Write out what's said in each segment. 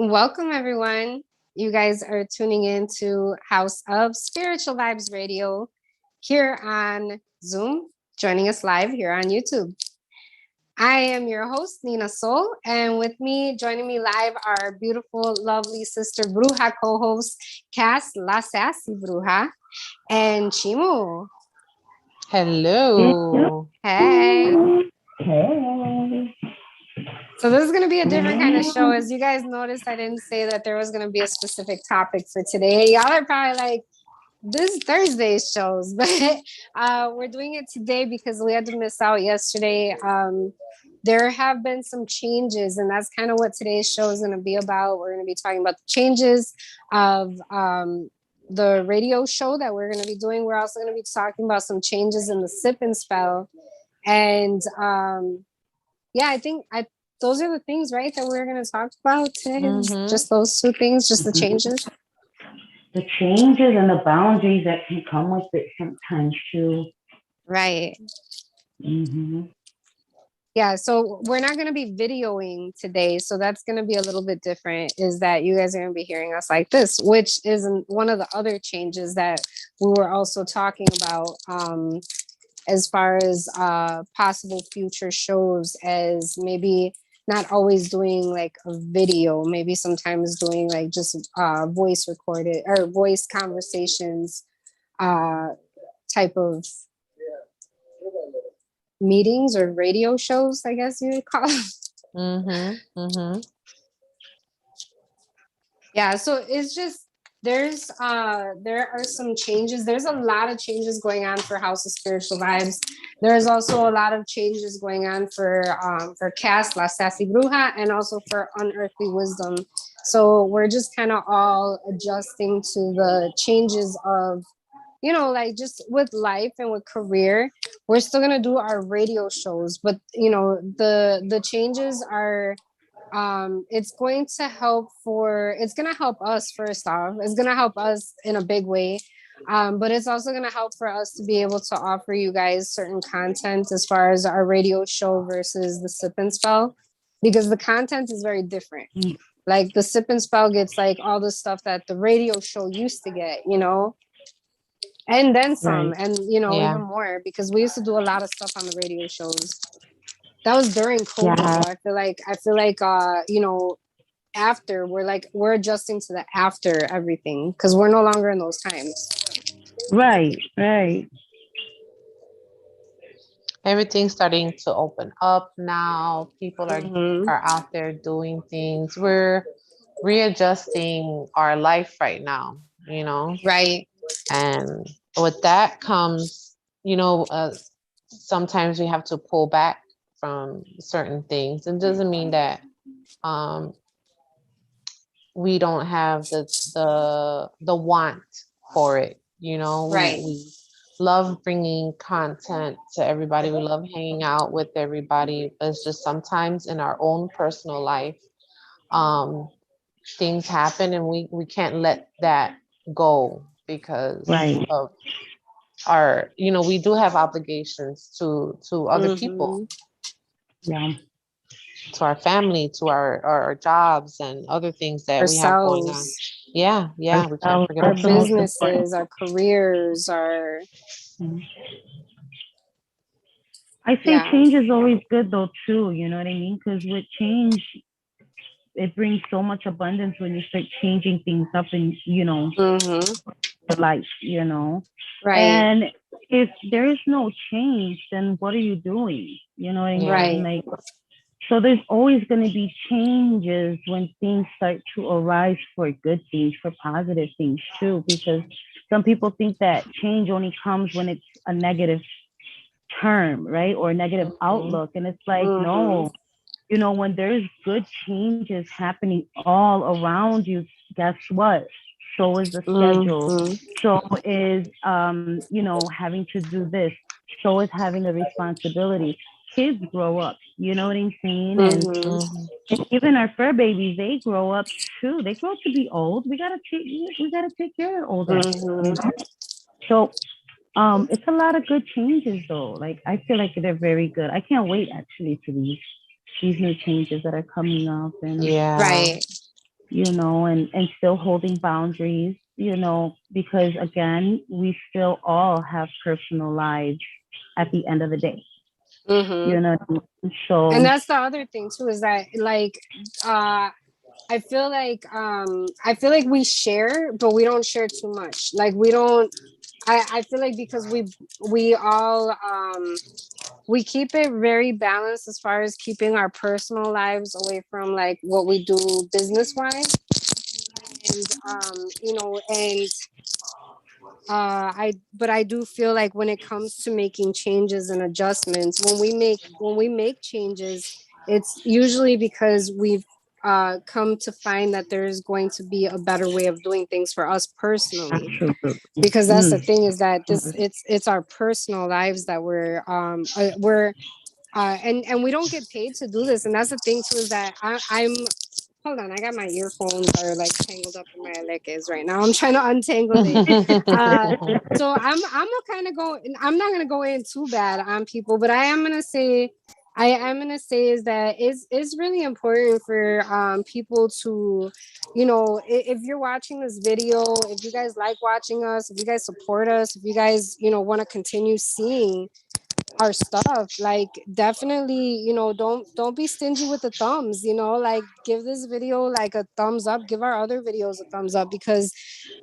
Welcome, everyone. You guys are tuning in to House of Spiritual Vibes Radio here on Zoom, joining us live here on YouTube. I am your host, Nina Soul, and with me, joining me live, our beautiful, lovely sister Bruja co-host, Cass La Sassy Bruja, and Chimo. Hello. Hey. Hey. So this is going to be a different kind of show. As you guys noticed, I didn't say that there was going to be a specific topic for today. Y'all are probably like, this is Thursday's shows, but we're doing it today because we had to miss out yesterday. There have been some changes, and that's kind of what today's show is going to be about. We're going to be talking about the changes of the radio show that we're going to be doing. We're also going to be talking about some changes in the sip and spell. And yeah, I think those are the things, right, that we're going to talk about today. Just those two things, just the changes. The changes and the boundaries that can come with it sometimes too. Right. Yeah, so we're not going to be videoing today, so that's going to be a little bit different, is that you guys are going to be hearing us like this, which is one of the other changes that we were also talking about as far as possible future shows, as maybe not always doing like a video, maybe sometimes doing like just voice recorded or voice conversations type of meetings or radio shows, I guess you would call them. Yeah, so it's just there are some changes. There's a lot of changes going on for House of Spiritual Vibes. There's also a lot of changes going on for Cass La Sassy Bruja and also for Unearthly Wisdom. So we're just kind of all adjusting to the changes of, you know, like just with life and with career. We're still gonna do our radio shows, but you know, the changes are it's going to help us. First off, it's going to help us in a big way, but it's also going to help for us to be able to offer you guys certain content as far as our radio show versus the sip and spell, because the content is very different. Like the sip and spell gets like all the stuff that the radio show used to get, you know, and then some. Right. And you know, even more, because we used to do a lot of stuff on the radio shows. That was during COVID. Yeah. I feel like you know, after we're adjusting to the after everything, because we're no longer in those times. Right. Everything's starting to open up now. People are out there doing things. We're readjusting our life right now, you know? Right. And with that comes, you know, sometimes we have to pull back from certain things. It doesn't mean that we don't have the want for it, you know. Right. We love bringing content to everybody. We love hanging out with everybody. It's just sometimes in our own personal life, things happen and we can't let that go because of our, you know, we do have obligations to other people. Yeah. To our family, to our jobs and other things that we have going on. Yeah. We can't forget our businesses, our careers, our. I think change is always good though too. You know what I mean? Because with change, it brings so much abundance when you start changing things up in, you know, life, you know. Right. And if there is no change, then what are you doing? You know what I mean? Right. Like, so there's always going to be changes when things start to arise for good things, for positive things too, because some people think that change only comes when it's a negative term, right? Or a negative outlook. And it's like, no, you know, when there's good changes happening all around you, guess what? So is the schedule. So is, you know, having to do this. So is having a responsibility. Kids grow up, you know what I'm saying? And even our fur babies, they grow up too. They grow up to be old. We gotta take care of older. So it's a lot of good changes though. Like I feel like they're very good. I can't wait actually for these new changes that are coming up. And right. and still holding boundaries, because again, we still all have personal lives at the end of the day, Mm-hmm. So, and that's the other thing too, is that like I feel like we share, but we don't share too much. Like we don't. I feel like because we all we keep it very balanced as far as keeping our personal lives away from like what we do business wise, and and I do feel like when it comes to making changes and adjustments, when we make changes, it's usually because we've come to find that there's going to be a better way of doing things for us personally. absolutely. Because that's the thing, is that it's our personal lives that we're and we don't get paid to do this. And that's the thing too, is that I'm hold on, I got my earphones that are like tangled up in my legs right now. I'm trying to untangle it. So I'm gonna kind of go. I'm not gonna go in too bad on people, but I am gonna say is that it's really important for people to, if you're watching this video, if you guys like watching us, if you guys support us, if you guys want to continue seeing our stuff, like definitely, don't be stingy with the thumbs, like give this video like a thumbs up, give our other videos a thumbs up, because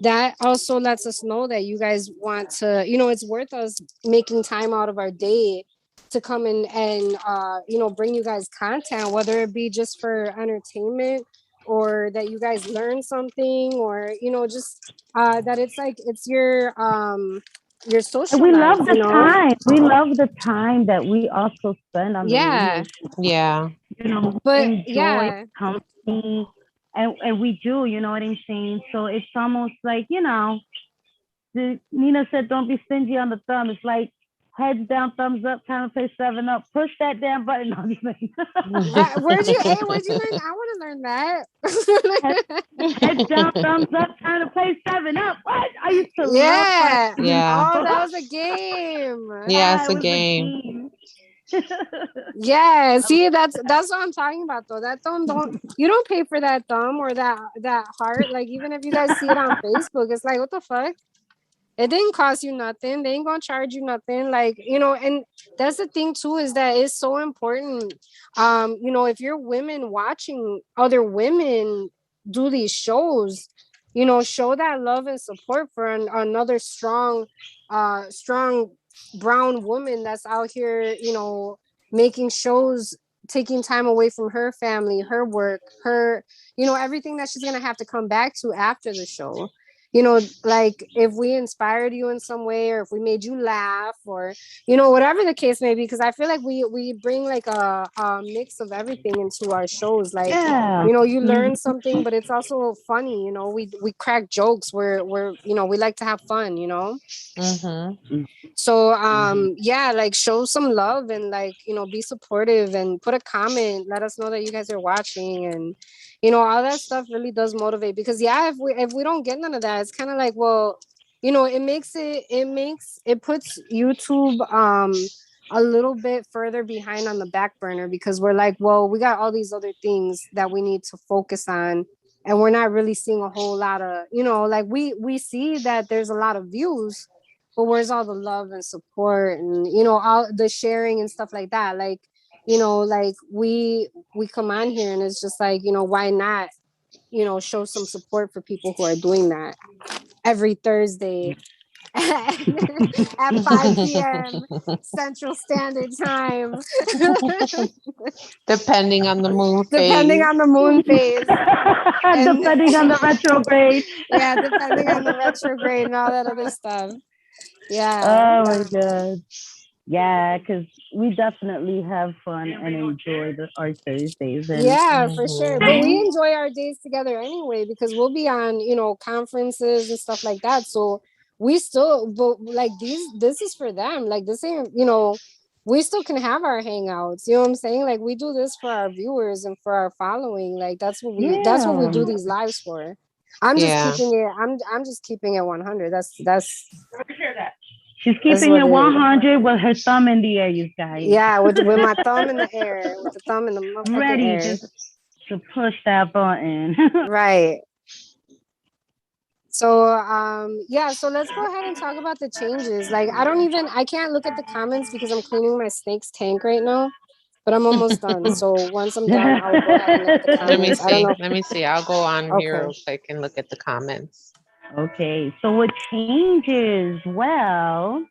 that also lets us know that you guys want to, it's worth us making time out of our day to come in and bring you guys content, whether it be just for entertainment, or that you guys learn something, or just that it's like it's your social We life, love the time. We love the time that we also spend on the yeah radio. Yeah. but Enjoy yeah company, and we do. You know what I'm saying? So it's almost like Nina said, "Don't be stingy on the thumb." It's like heads down, thumbs up, time to play 7 Up. Push that damn button on your Right. Where'd you learn? I want to learn that. Heads down, thumbs up, time to play 7 Up. What? I used to Yeah. love Yeah. Oh, that was a game. Yeah, it's it a was game. a game. Yeah. See, that's what I'm talking about though. That thumb you don't pay for that thumb or that heart. Like even if you guys see it on Facebook, it's like, what the fuck? It didn't cost you nothing. They ain't gonna charge you nothing. Like, and that's the thing too, is that it's so important. If you're women watching other women do these shows, show that love and support for another strong brown woman that's out here, making shows, taking time away from her family, her work, her, everything that she's gonna have to come back to after the show. Like if we inspired you in some way, or if we made you laugh, or whatever the case may be, because I feel like we bring like a mix of everything into our shows. Like you learn something, but it's also funny. We crack jokes, we're we like to have fun. Mm-hmm. So yeah, like show some love, and like be supportive, and put a comment, let us know that you guys are watching, and all that stuff really does motivate. Because yeah, if we don't get none of that, it's kind of like, well, it puts YouTube a little bit further behind on the back burner, because we're like, well, we got all these other things that we need to focus on, and we're not really seeing a whole lot of, like we see that there's a lot of views, but where's all the love and support, and all the sharing and stuff like that? Like like we come on here, and it's just like, why not show some support for people who are doing that every Thursday at 5 p.m. Central Standard Time. Depending on the moon Depending phase. on the moon phase. Depending on the retrograde. Yeah, depending on the retrograde and all that other stuff. Oh my God. Yeah, because we definitely have fun and enjoy our Thursdays. And yeah, for sure. But we enjoy our days together anyway, because we'll be on, conferences and stuff like that. So we still, but like this is for them. Like this ain't, we still can have our hangouts. You know what I'm saying? Like we do this for our viewers and for our following. Like that's what we do these lives for. I'm just keeping it 100. That's she's keeping it 100 with her thumb in the air, you guys. Yeah, with my thumb in the air, with the thumb in the motherfucking ready, air. to push that button. Right. So yeah, so let's go ahead and talk about the changes. Like I can't look at the comments because I'm cleaning my snake's tank right now, but I'm almost done. So once I'm done, I'll go ahead and look at the Let me comments. I don't see. know. Let me see. I'll go on here Okay. real quick and look at the comments. Okay, so what changes? Well,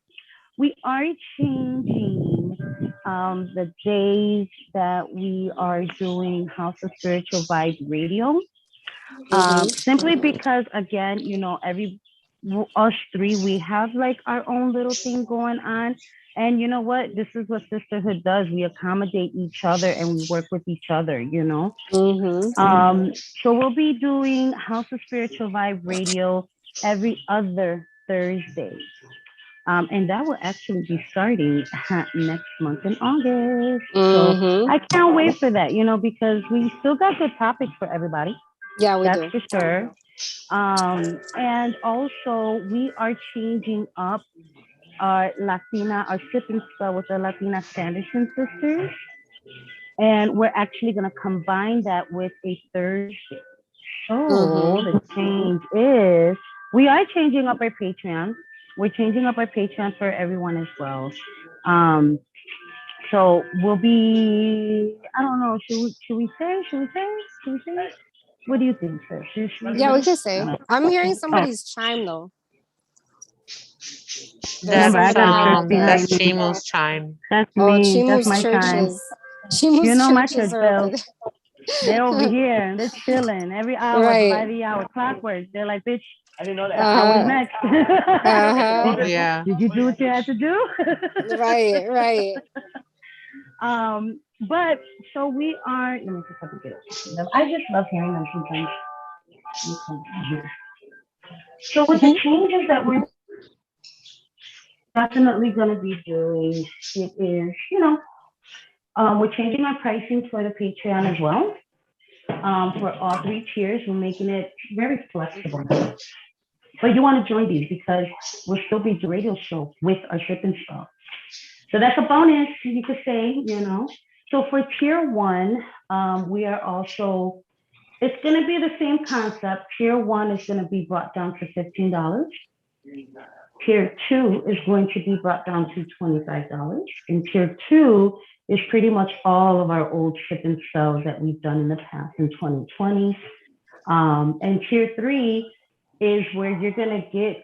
we are changing the days that we are doing House of Spiritual Vibe Radio. Simply because, again, us three, we have like our own little thing going on. And you know what? This is what sisterhood does. We accommodate each other and we work with each other, So we'll be doing House of Spiritual Vibe Radio every other Thursday. And that will actually be starting next month in August. So I can't wait for that, because we still got good topics for everybody. Yeah, we That's do. for sure. And also we are changing up our sip and spell with the Latina Sanderson sisters. And we're actually going to combine that with a Thursday. So the change is we are changing up our Patreon. We're changing up our Patreon for everyone as well. So we'll be, I don't know, should we say? What do you think, sir? Yeah, we can say. I'm hearing somebody's chime though. That's that's Chimu's chime. That's me. Oh, That's Chimu's my church chime. Chimu's My churches church are bells. over there. They're over here. They're chilling every hour by the hour clockwork. They're like, bitch, I didn't know that. Hour's next. Yeah. Did you do what you had to do? Right. But so we are. Let me see if I can get it. I just love hearing them sometimes. So with the changes that we're definitely going to be doing, it is, we're changing our pricing for the Patreon as well. For all three tiers, we're making it very flexible. But you want to join these because we'll still be the radio show with our Sip and Spell. So that's a bonus, you could say, So for tier 1, we are also, it's going to be the same concept. Tier 1 is going to be brought down to $15. Tier 2 is going to be brought down to $25. And tier 2 is pretty much all of our old Sip and Spells that we've done in the past in 2020. And tier 3 is where you're going to get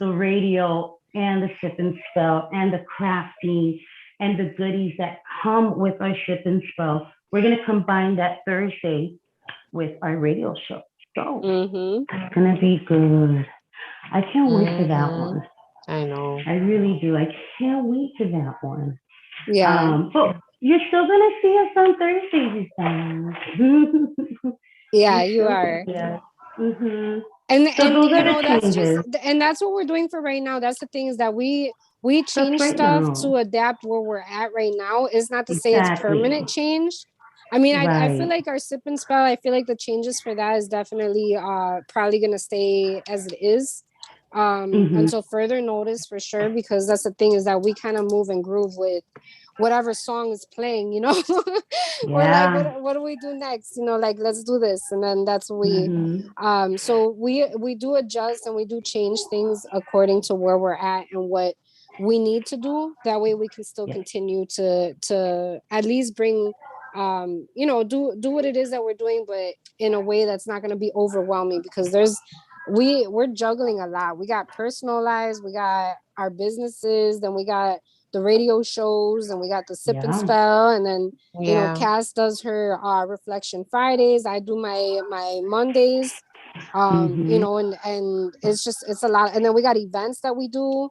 the radio and the Sip and Spell and the crafting and the goodies that come with our Sip and Spell. We're going to combine that Thursday with our radio show. So it's going to be good. I can't wait for that one. I know. I really do. I can't wait for that one. Yeah. But you're still going to see us on Thursdays, guys. Yeah, you are. Yeah. And So those are the that's changes. and that's what we're doing for right now. That's the thing is that we change right stuff now. to adapt where we're at right now. It's not to say it's permanent change. I mean, I feel like our Sip and Spell, I feel like the changes for that is definitely probably gonna stay as it is until further notice for sure, because that's the thing is that we kind of move and groove with whatever song is playing, We're like, what do we do next? Like, let's do this. And then that's what we, so we do adjust and we do change things according to where we're at and what we need to do. That way we can still continue to at least bring, do what it is that we're doing, but in a way that's not going to be overwhelming, because we're juggling a lot. We got personal lives, we got our businesses, then we got the radio shows, and we got the Sip and Spell, and then Cass does her Reflection Fridays. I do my Mondays, and it's a lot. And then we got events that we do,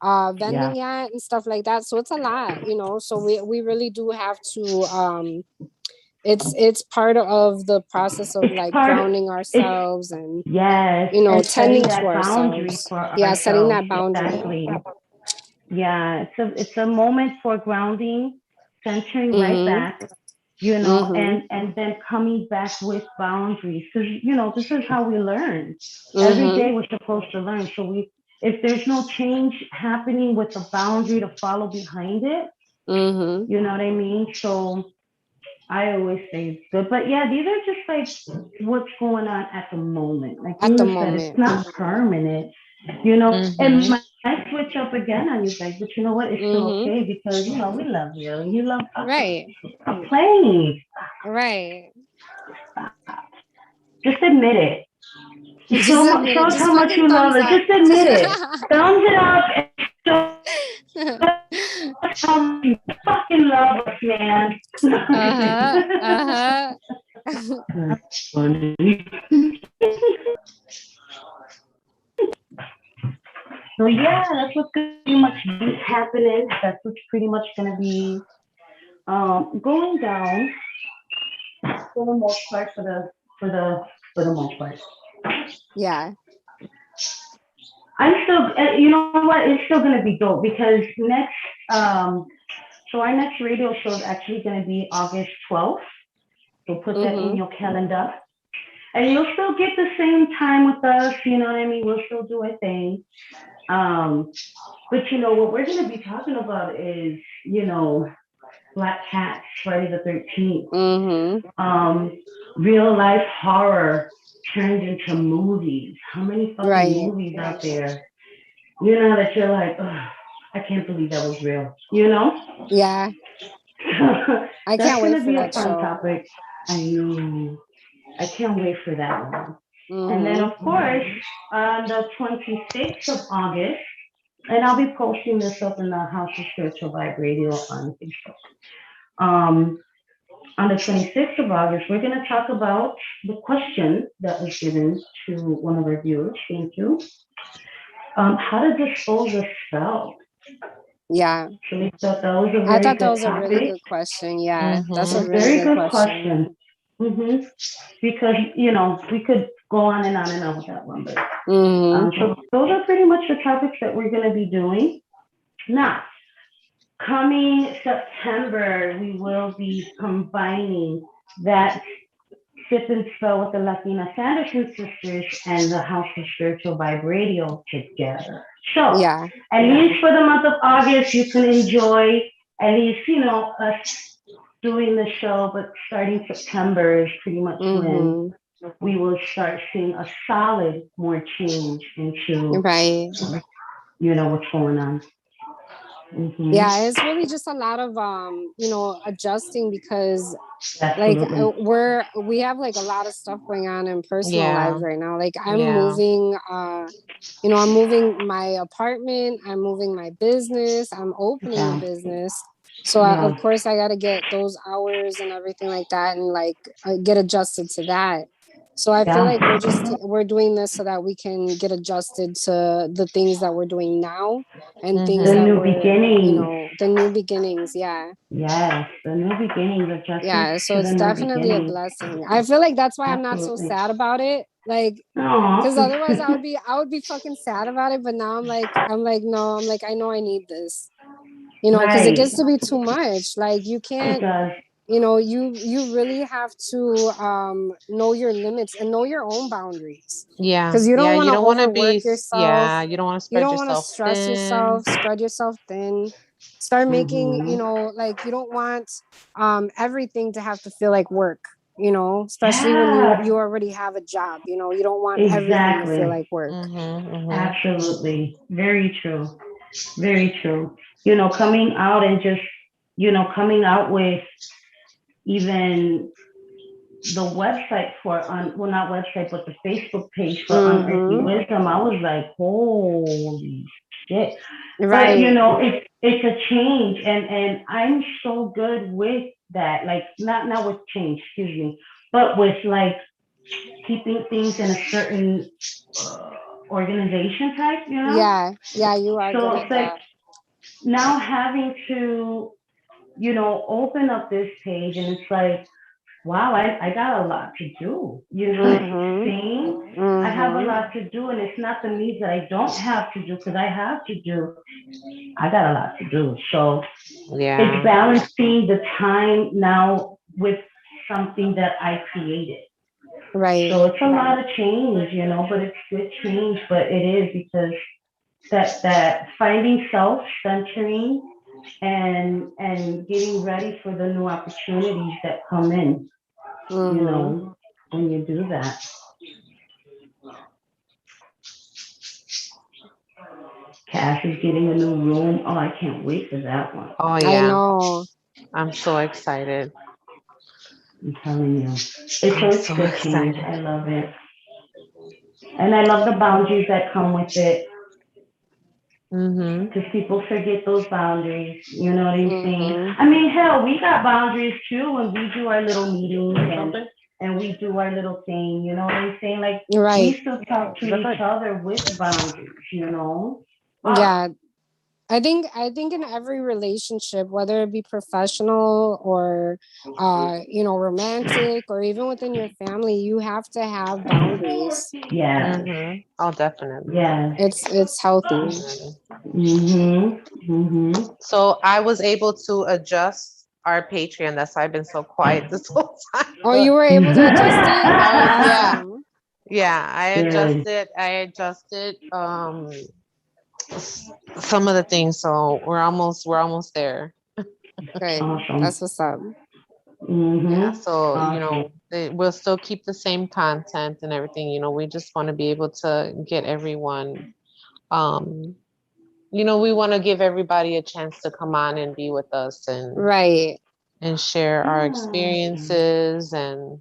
vending at and stuff like that. So it's a lot, So we really do have to. It's part of the process of like grounding ourselves and tending to ourselves. Setting that boundary. Exactly. Yeah, it's a moment for grounding, centering right back, and then coming back with boundaries. Because this is how we learn. Every day we're supposed to learn. So if there's no change happening with the boundary to follow behind it, you know what I mean? So I always say it's good. But yeah, these are just like what's going on at the moment. Like At the you said, it's moment. not permanent. It Mm-hmm. might switch up again on you guys, but you know what? It's still Mm-hmm. okay because we love you and you love us. Right. Stop playing. Right. Just admit it. Just admit it. Show us Just how much fucking you love thumbs it. up. Just admit it. Thumbs it up and show us how much you fucking love us, man. Uh-huh. Uh-huh. That's funny. So yeah, that's what's pretty much happening. That's what's pretty much gonna be going down for the most part for the most part. Yeah. I'm still, you know what? It's still gonna be dope because next, so our next radio show is actually gonna be August 12th. So put that in Mm-hmm. your calendar, and you'll still get the same time with us. You know what I mean? We'll still do our thing. Um, but what we're gonna be talking about is, Black Cats, Friday the 13th, Mm-hmm. real life horror turned into movies. How many fucking Right. movies out there? That you're like, "Ugh, I can't believe that was real. Yeah. I That's can't wait gonna for be a that fun show. topic. I know. I can't wait for that one. And then, Mm-hmm. of course, on the 26th of August, and I'll be posting this up in the House of Spiritual Vibe Radio on Facebook. Um, on the 26th of August, we're going to talk about the question that was given to one of our viewers. Thank you. How to dispose of spell. Yeah. So we thought that was a I very thought that good was a really topic. good question. Yeah. That's a A Mm-hmm. really very good good question. question. Because, we could go on and on and on with that one. But Mm-hmm. so those are pretty much the topics that we're going to be doing. Now, coming September, we will be combining that Sip and Spell with the Latina Sanderson Sisters and the House of Spiritual Vibe Radio together. So, Yeah. at least for the month of August, you can enjoy at least, us doing the show, but starting September is pretty much when Mm-hmm. we will start seeing a solid more change into, Right. what's going on. Yeah, it's really just a lot of adjusting because like Absolutely. we have like a lot of stuff going on in personal Yeah. lives right now. Like I'm Yeah. moving I'm moving my apartment, I'm moving my business, I'm opening a Yeah. business. So Yeah. of course I got to get those hours and everything like that and like get adjusted to that. So I feel like we're doing this so that we can get adjusted to the things that we're doing now and things The that Mm-hmm. new we're, beginning. the new beginnings. Yeah. Yes, the new beginnings, adjusting Yeah. So to the it's new definitely a beginning. blessing. I feel like that's why I'm not so Absolutely. sad about it. Like, Aw. because otherwise I would be fucking sad about it. But now no, I know I need this, because it Right. gets to be too much. Like you It can't, does. you really have to know your limits and know your own boundaries Yeah. because you Yeah. don't want You to don't want to overwork be, yourself. yeah. You don't want to You spread don't want to yourself stress thin. yourself, spread yourself thin. Start making, Mm-hmm. like you don't want everything to have to feel like work, especially when Yeah, you already have a job, you don't want everything to feel exactly. like work. Mm-hmm. Mm-hmm. Absolutely. Very true. Very true. Coming out and just, coming out with even the website for well, not website, but the Facebook page for Unearthly Mm-hmm. Wisdom, I was like, holy shit. But Right. it's a change, and I'm so good with that. Like not with change, excuse me, but with like keeping things in a certain organization type, Yeah. Yeah, you are good So at it's like that. now having to, open up this page, and it's like, wow, I got a lot to do. Mm-hmm. Saying I have a Mm-hmm. lot to do, and it's not the means that I don't have to do because I have to do. I got a lot to do. So it's Yeah. balancing the time now with something that I created. Right. So it's a lot of change, but it's good change. But it is because that finding self centering and getting ready for the new opportunities that come in, you know, when you do that. Cass is getting a new room. Oh, I can't wait for that one. Oh I yeah, know. I'm so excited. I'm telling you. It's I'm a so good change. excited. I love it. And I love the boundaries that come with it. Mm-hmm. Because people forget those boundaries. You know what I'm saying? Mm-hmm. I mean, hell, we got boundaries too when we do our little meetings and we do our little thing. You know what I'm saying? Like, Right. we still talk to each other with boundaries, you know? Yeah. I think in every relationship, whether it be professional or romantic or even within your family, you have to have boundaries. Yeah. Mm-hmm. Oh, definitely. Yeah. It's healthy. Definitely. So I was able to adjust our Patreon. That's why I've been so quiet this whole time. Oh, you were able to adjust it? Yeah, Awesome. yeah. Good. I adjusted some of the things. So we're almost there. Good. Awesome. That's what's up. Yeah. Mm-hmm. So Awesome. we'll still keep the same content and everything. We just want to be able to get everyone. Um, we want to give everybody a chance to come on and be with us Right. and share our Yeah. experiences and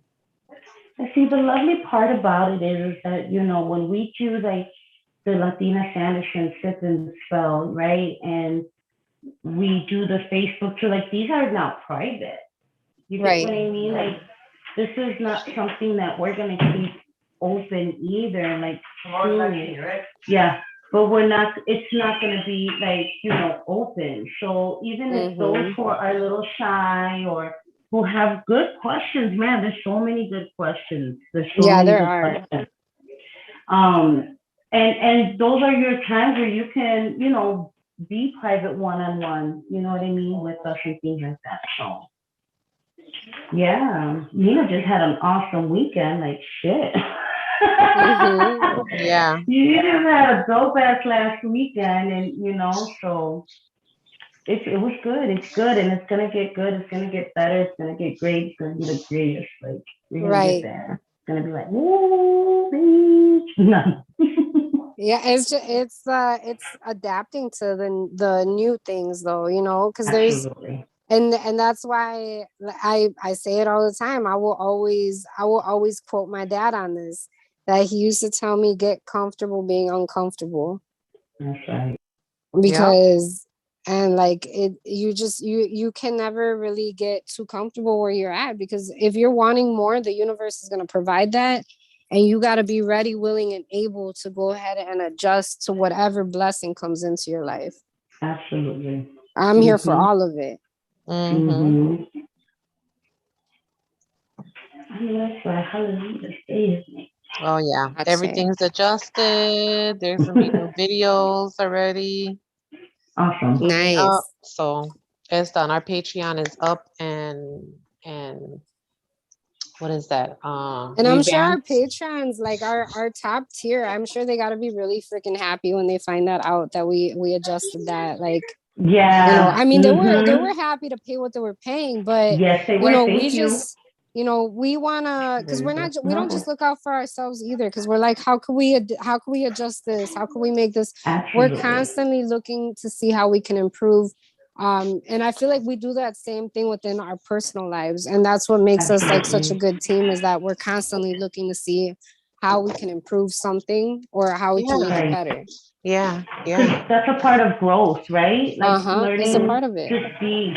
I see the lovely part about it is that, you know, when we do like the Latina Sanderson Sip and Spell, right? And we do the Facebook too, like these are not private. You get what Right. I mean? Like this is not something that we're gonna keep open either, like yeah. But we're not it's not gonna be like, you know, open. So even if those who are a little shy or who have good questions, man, there's so many good questions. There's so Yeah, many there good are. questions. And those are your times where you can, you know, be private one-on-one, you know what I mean, with us and things like that. So yeah, Nina just had an awesome weekend, like shit. yeah. You just had a dope ass last weekend, and you know, so it was good. It's good, and it's gonna get good. It's gonna get better. It's gonna get great. It's gonna be the greatest. Like we're gonna get Right. there. It's gonna be like, woo, bitch. No. Yeah, it's adapting to the new things though, because there's Absolutely. and that's why I say it all the time. I will always quote my dad on this, that he used to tell me, get comfortable being uncomfortable. That's right. Because and like you can never really get too comfortable where you're at, because if you're wanting more, the universe is going to provide that, and you got to be ready, willing, and able to go ahead and adjust to whatever blessing comes into your life. Absolutely. I'm here for all of it. Mm-hmm. I mean, that's why hallelujah stays me. Oh yeah. I'd say. Everything's adjusted. There's gonna be new videos already. Awesome. Nice. So it's done. Our Patreon is up and what is that? And I'm sure our Revamped. patrons, like our top tier, I'm sure they got to be really freaking happy when they find that out, that we adjusted that. Like, Yeah. I mean, they were happy to pay what they were paying, but Yes, they were. Thank we you. just, we wanna, because we don't just No. look out for ourselves either, because we're like, how can we adjust this? How can we make this? We're Absolutely. constantly looking to see how we can improve. And I feel like we do that same thing within our personal lives, and that's what makes us like such a good team, is that we're constantly looking to see how we can improve something or how we can make it better. Yeah. Because that's a part of growth, right? Like learning It's a part of it. to see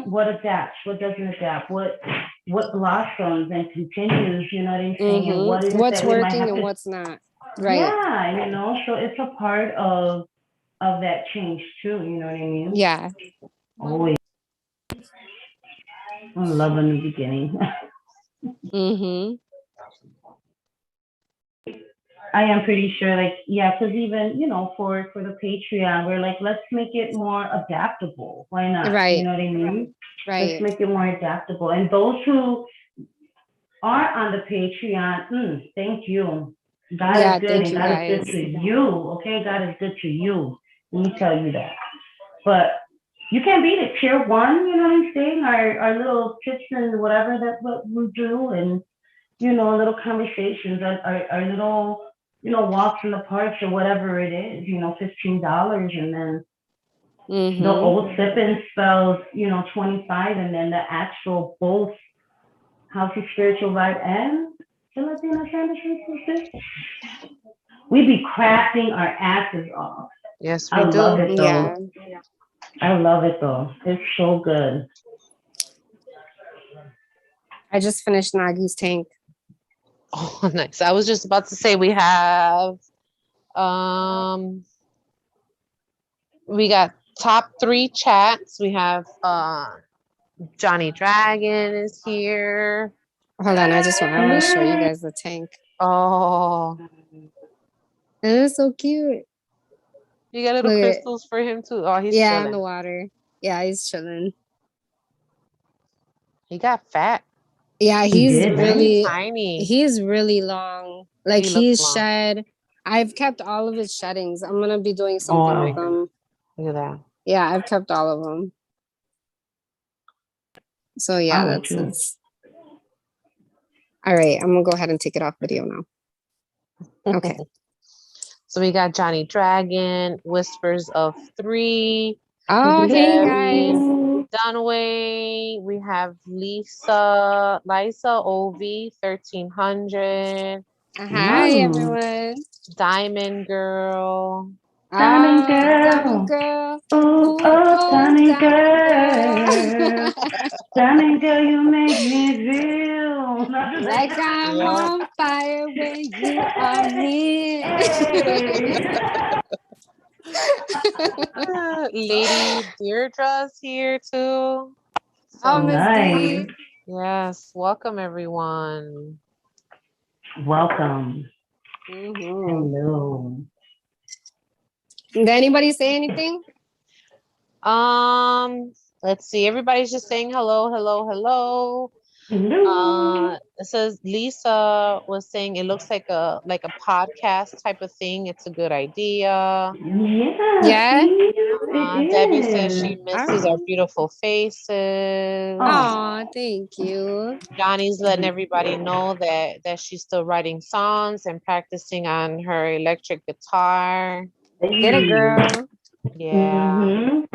what adapts, what doesn't adapt, what blossoms and continues, you know what I'm saying? And what is it What's that we might working have and to what's not. Right. Yeah, you know, so it's a part of that change too, you know what I mean? Yeah. Always. I love a new beginning. I am pretty sure, like, yeah, because even, you know, for the Patreon, we're like, let's make it more adaptable. Why not? Right. You know what I mean? Right. Let's make it more adaptable. And those who are on the Patreon, thank you. God is good, and God is good to you. Okay, God is good to you. Let me tell you that. But you can't beat it. Tier 1, you know what I'm saying? Our little tips and whatever that's what we do, and little conversations, our little walks in the parks or whatever it is. $15, and then the old sip and spells, 25, and then the actual both House of Spiritual Vibe and Filipino Sandwich. We be crafting our asses off. Yes, we I do. love it though. Yeah. I love it though. It's so good. I just finished Nagi's tank. Oh, nice. I was just about to say we have we got top 3 chats. We have Johnny Dragon is here. Hold on, I want to show you guys the tank. Oh, And it's so cute. you got little Look at it. crystals for him too. Oh, he's Yeah, chilling. in the water. Yeah, he's chilling. He got fat. Yeah, He he's did, right? really Tiny. he's really long. Like He looks he's long. shed. I've kept all of his sheddings. I'm gonna be doing something Oh. with them. Look at that. Yeah, I've kept all of them. So yeah, Oh, that's too. it. All right, I'm gonna go ahead and take it off video now. Okay. So we got Johnny Dragon, Whispers of 3, Oh, hey Debbie. guys. Dunway. We have Lisa OV 1300, Hi Mm. everyone. Diamond Girl. Diamond Diamond girl. girl. Oh, diamond girl. girl. Diamond girl, you make me feel Like I'm Yeah. on fire when you are near. Lady Deirdre's here too. Oh, Miss Nice. D. Yes, welcome everyone. Welcome. Mhm. Hello. Did anybody say anything? Let's see. Everybody's just saying hello, hello, hello. Hello. It says Lisa was saying it looks like a podcast type of thing. It's a good idea. Yeah. See? It Debbie says is. she misses our beautiful faces. Oh, thank you. Johnny's letting everybody know that she's still writing songs and practicing on her electric guitar. Get it, girl. Yeah. Mhm.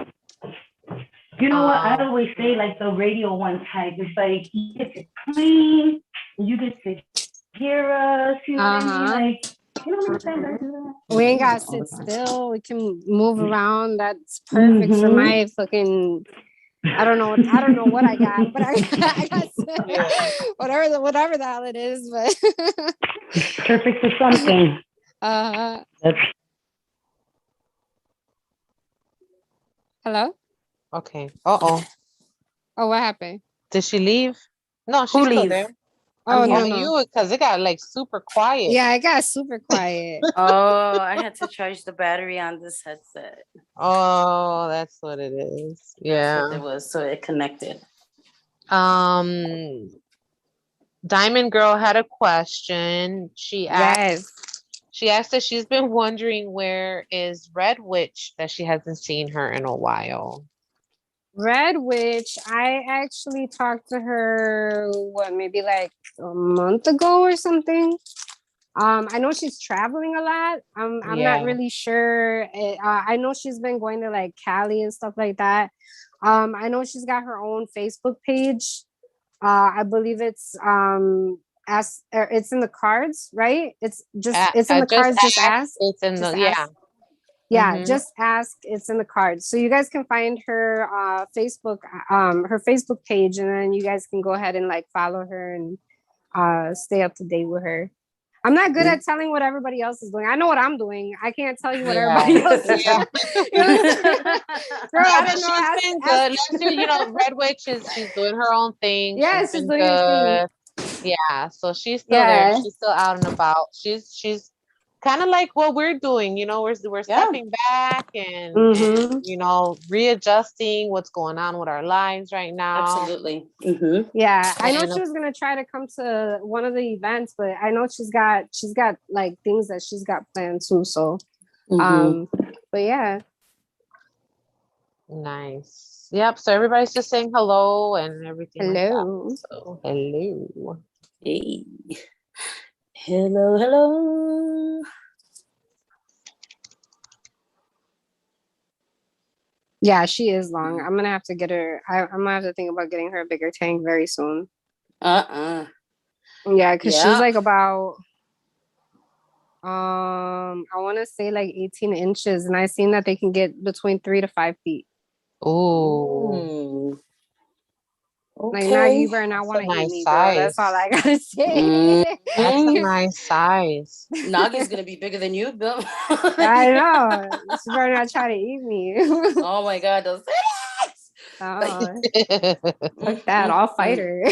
You know what? I always say like the radio one type. It's like you get to clean, you get to hear us. You know what I mean? Like, you know what I'm saying? We ain't gotta sit still. We can move around. That's perfect for my fucking. I don't know what I got, but I got whatever the hell it is. But Perfect for something. Hello. Okay. Uh-oh. Oh, what happened? Did she leave? No, she's still there. Oh, no, you, because it got like super quiet. Yeah, it got super quiet. Oh, I had to charge the battery on this headset. Oh, that's what it is. Yeah. That's what it was. So it connected. Diamond Girl had a question. She asked that she's been wondering where is Red Witch, that she hasn't seen her in a while. Red Witch, I actually talked to her, maybe like a month ago or something. I know she's traveling a lot. I'm not really sure. I know she's been going to like Cali and stuff like that. I know she's got her own Facebook page. I believe it's it's in the cards, right? It's in the cards. Just ask. It's in the Yeah, just ask. It's in the cards. So you guys can find her Facebook, her Facebook page, and then you guys can go ahead and like follow her and stay up to date with her. I'm not good at telling what everybody else is doing. I know what I'm doing. I can't tell you what everybody else is doing. Girl, I don't know. She's been good. You know, Red Witch she's doing her own thing. Yeah, she's doing her thing. Yeah, so she's still there. She's still out and about. She's kind of like what we're doing, you know, we're stepping back and, you know, readjusting what's going on with our lives right now. Absolutely. Yeah, I know she was gonna try to come to one of the events, but I know she's got like things that she's got planned too. So, but yeah. Nice. Yep. So everybody's just saying hello and everything like that. Hello. So hello. Hey. Hello, hello. Yeah, she is long. I'm gonna have to get her. I'm gonna have to think about getting her a bigger tank very soon. Uh-uh. Yeah, because she's Yeah. like about I want to say like 18 inches, and I seen that they can get between 3 to 5 feet. Ooh, Like, now you Okay. better not that's want a to eat nice me, girl. That's all I size. gotta say. That's a Mm. nice size. Nagi's gonna be bigger than you, Bill. I know. She better not try to eat me. Oh my God, those uh, Mm, fuck that. I'll fight her.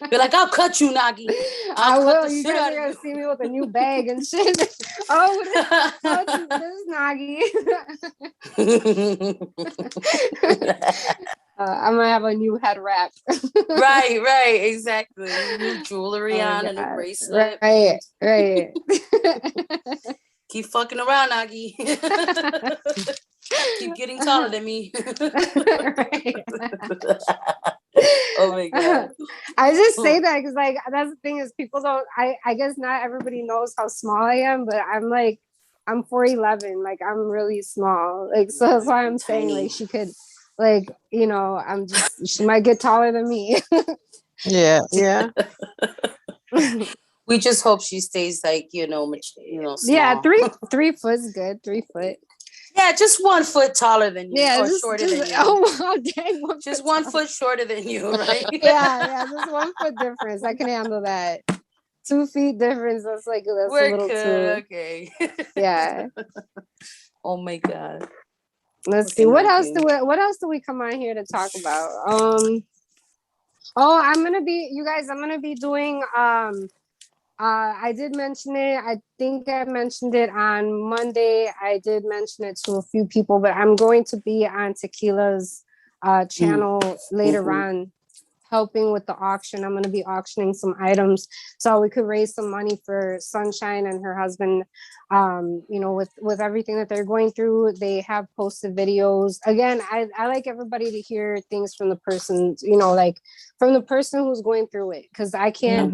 Be like, I'll cut you, Nagi. I I'll cut will. the You shit guys out are of gonna you. see me with a new bag and shit. This is Nagi. I'm gonna have a new head wrap. right, exactly. New jewelry Oh on, my a new God. bracelet. Right. Keep fucking around, Nagi. Keep getting taller than me. Right. Oh my God. I just say that because like that's the thing is people don't I guess not everybody knows how small I am, but I'm 4'11, like I'm really small. Like so that's why I'm saying Tiny. like she could like, she might get taller than me. Yeah, yeah. We just hope she stays like, Yeah, small. 3 foot's good. 3 foot. Yeah, just 1 foot taller than you Yeah, or just shorter just than you. oh wow, dang, Just foot 1 taller. foot shorter than you, right? Yeah, just 1 foot difference. I can handle that. 2 feet difference. That's a We're little good. too. Okay. Yeah. Oh my God. Let's see. Looking What at else you. do we come on here to talk about? Oh, you guys, I'm gonna be doing I did mention it. I think I mentioned it on Monday. I did mention it to a few people, but I'm going to be on Tequila's channel later Mhm. on, helping with the auction. I'm going to be auctioning some items so we could raise some money for Sunshine and her husband. With everything that they're going through, they have posted videos. Again, I like everybody to hear things from the person, like from the person who's going through it, because I can't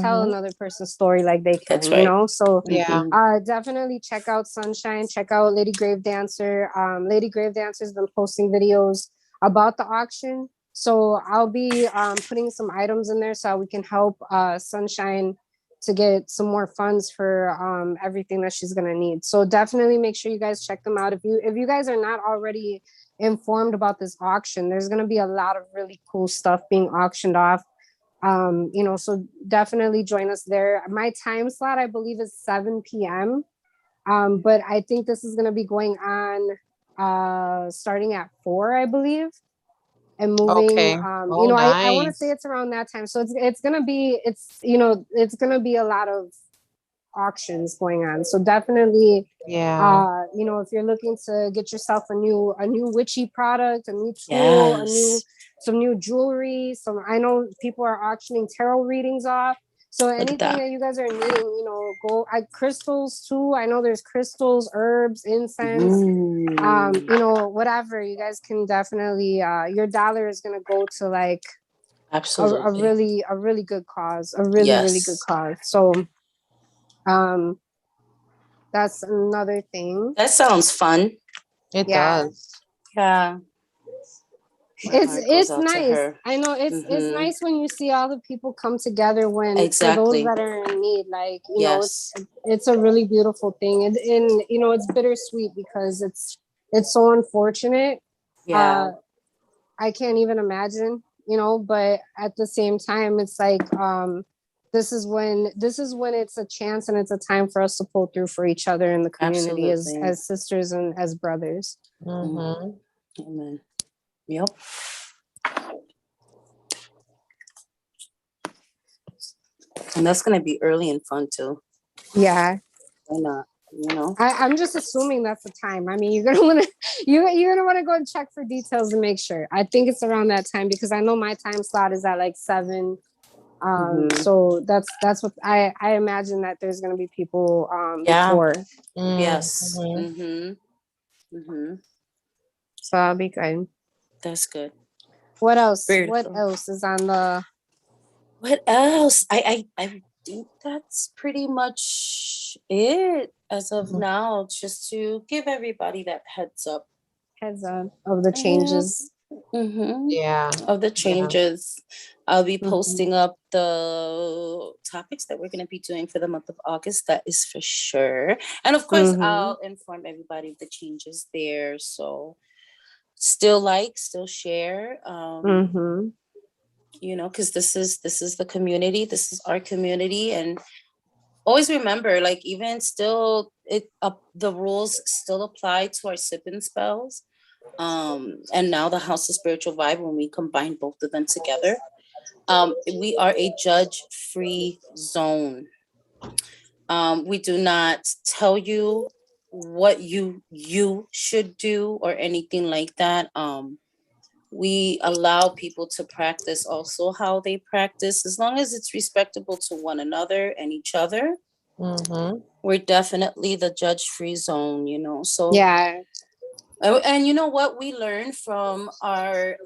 tell another person's story like they That's can, right. So Yeah. definitely check out Sunshine, check out Lady Grave Dancer. Lady Grave Dancer has been posting videos about the auction. So I'll be putting some items in there so we can help Sunshine to get some more funds for everything that she's gonna need. So definitely make sure you guys check them out. If you guys are not already informed about this auction, there's gonna be a lot of really cool stuff being auctioned off. So definitely join us there. My time slot, I believe, is 7 p.m. But I think this is gonna be going on starting at 4, I believe, and moving. Okay. Oh, I want to say nice. it's around that time. So it's gonna be it's gonna be a lot of auctions going on. So definitely, Yeah. if you're looking to get yourself a new witchy product, a new tool, Yes. some new jewelry, I know people are auctioning tarot readings off. So Look at anything that. that you guys are needing, go crystals too. I know there's crystals, herbs, incense, whatever. You guys can definitely your dollar is gonna go to like Absolutely. a really good cause, a really, really good Yes. cause. So um that's another thing. That sounds fun. It Yeah. does. Yeah. My heart goes It's out to nice. her. I know it's Mhm. nice when you see all the people come together when for those Exactly. that are in need. Like, Yes. it's a really beautiful thing. And it's bittersweet because it's so unfortunate. Yeah. I can't even imagine, but at the same time, it's like this is when it's a chance and it's a time for us to pull through for each other in the community Absolutely. as sisters and as brothers. Mm-hmm. Amen. Yep. And that's gonna be early and fun too. Yeah. Why not? I'm just assuming that's the time. I mean, you're gonna want to you're gonna want to go and check for details to make sure. I think it's around that time because I know my time slot is at like 7. So that's what I imagine that there's gonna be people Yeah. before. Yes. Mm-hmm. Mm-hmm. Mm-hmm. So I'll be good. That's good. What else? Beautiful. What else is on the? What else? I think that's pretty much it as of Mhm. now, just to give everybody that heads up. Heads up of the Yeah. changes. Mm-hmm. Yeah. Of the changes. I'll be Mhm. posting up the topics that we're going to be doing for the month of August. That is for sure. And of course, Mhm. I'll inform everybody of the changes there. So still like, still share. Mm-hmm. You know, because this is the community. This is our community, and always remember, like, even still, the rules still apply to our sip and spells. And now the House of Spiritual Vibe, when we combine both of them together, we are a judge-free zone. We do not tell you what you should do or anything like that. We allow people to practice also how they practice, as long as it's respectable to one another and each other. Mm-hmm. We're definitely the judge-free zone, you know. So Yeah. and you know what we learned from our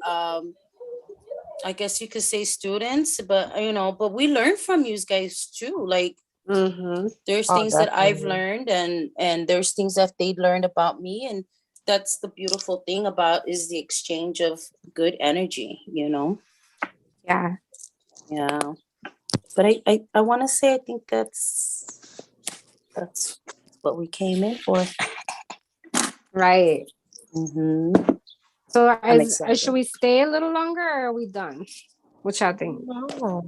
I guess you could say students, but you know, but we learn from you guys too. Like, Mm-hmm. there's Oh, things that I've definitely. learned, and there's things that they learned about me, and that's the beautiful thing about is the exchange of good energy, you know. Yeah. Yeah. But I want to say I think that's what we came in for. Right. Mm-hmm. So I'm should excited. we stay a little longer or are we done? What y'all think? No.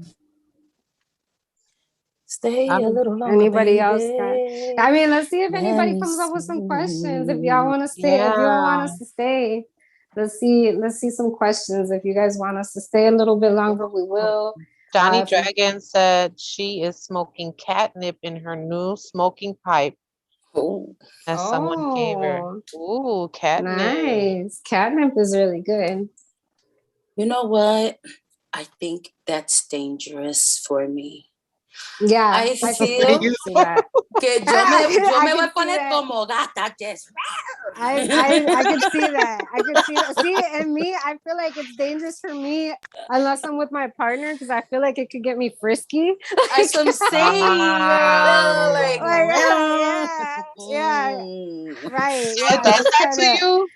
Stay a I'm- little longer, Anybody else got? baby. I mean, let's see if Let anybody me comes up with some see. questions. If y'all want to stay, if you don't want us to stay, let's see some questions. If you guys want us to stay a little bit longer, we will. Johnny if we- Dragon said she is smoking catnip in her new smoking pipe Oh, that someone gave her. Oh, Ooh, catnip. nice. Catnip is really good. you know what? I think that's dangerous for me. Yeah, I I feel can see that. que yo I me voy can a see poner that. como gata, just. I could see that. I could see that. See, and me, I feel like it's dangerous for me unless I'm with my partner because I feel like it could get me frisky. That's what I'm saying, girl. Like, Yeah, right. So Yeah, it does just that kind to of. you?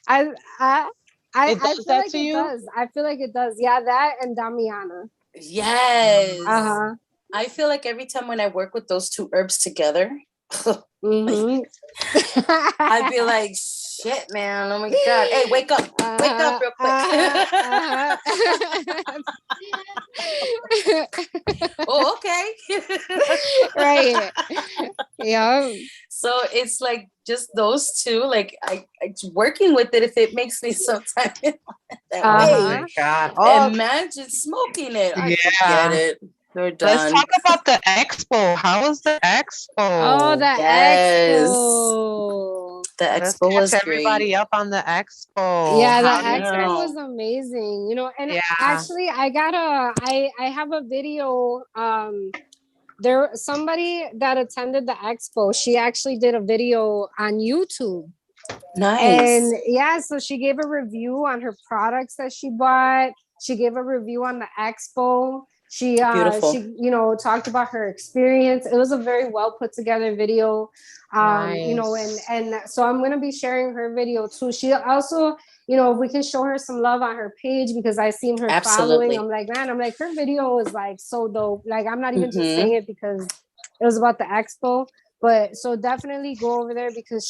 I, I, It I does feel that like to it you? does. I feel like it does. Yeah, that and Damiana. yes. Uh-huh. I feel like every time when I work with those two herbs together, Mm-hmm. I'd be like, shit, man. Oh my God. Hey, wake up. Wake up real quick. Oh, okay. Right. Yeah. So it's like just those two. Like I working with it if it makes me sometimes that Oh way. my God. Oh, Imagine smoking it. I yeah. forget it. They're Let's done. talk about the expo. How was the expo? Oh, the Yes. expo. The Let's expo was catch great. everybody up on the expo. Yeah, the How did expo know. was amazing. You know, and Yeah. actually I have a video. There somebody that attended the expo, she actually did a video on YouTube. Nice. And yeah, so she gave a review on her products that she bought. She gave a review on the expo. Beautiful. She talked about her experience. It was a very well put together video. You know, Nice. and so I'm gonna be sharing her video too. She also, if we can show her some love on her page because I seen her Absolutely. following. I'm like, man, her video is like so dope. Like I'm not even just Mhm. saying it because it was about the expo. But so definitely go over there because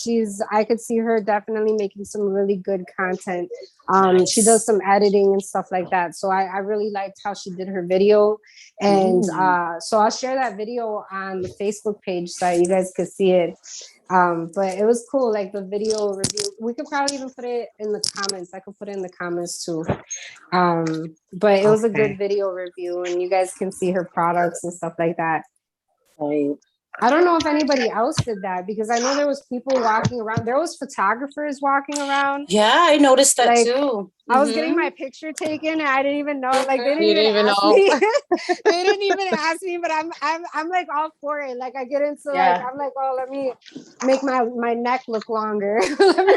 I could see her definitely making some really good content. She does some editing and stuff like that. So I really liked how she did her video. And so I'll share that video on the Facebook page so you guys could see it. But it was cool, like the video review. We could probably even put it in the comments. I could put it in the comments too. But it was a Okay. good video review and you guys can see her products and stuff like that. Right. I don't know if anybody else did that because I know there was people walking around. There was photographers walking around. Yeah, I noticed that Like, too. I was getting Mhm. my picture taken and I didn't even know. Like they didn't You didn't even even ask know. me. They didn't even ask me, but I'm like all for it. Like I get into like Yeah. I'm like, oh, let me make my neck look longer. Let me,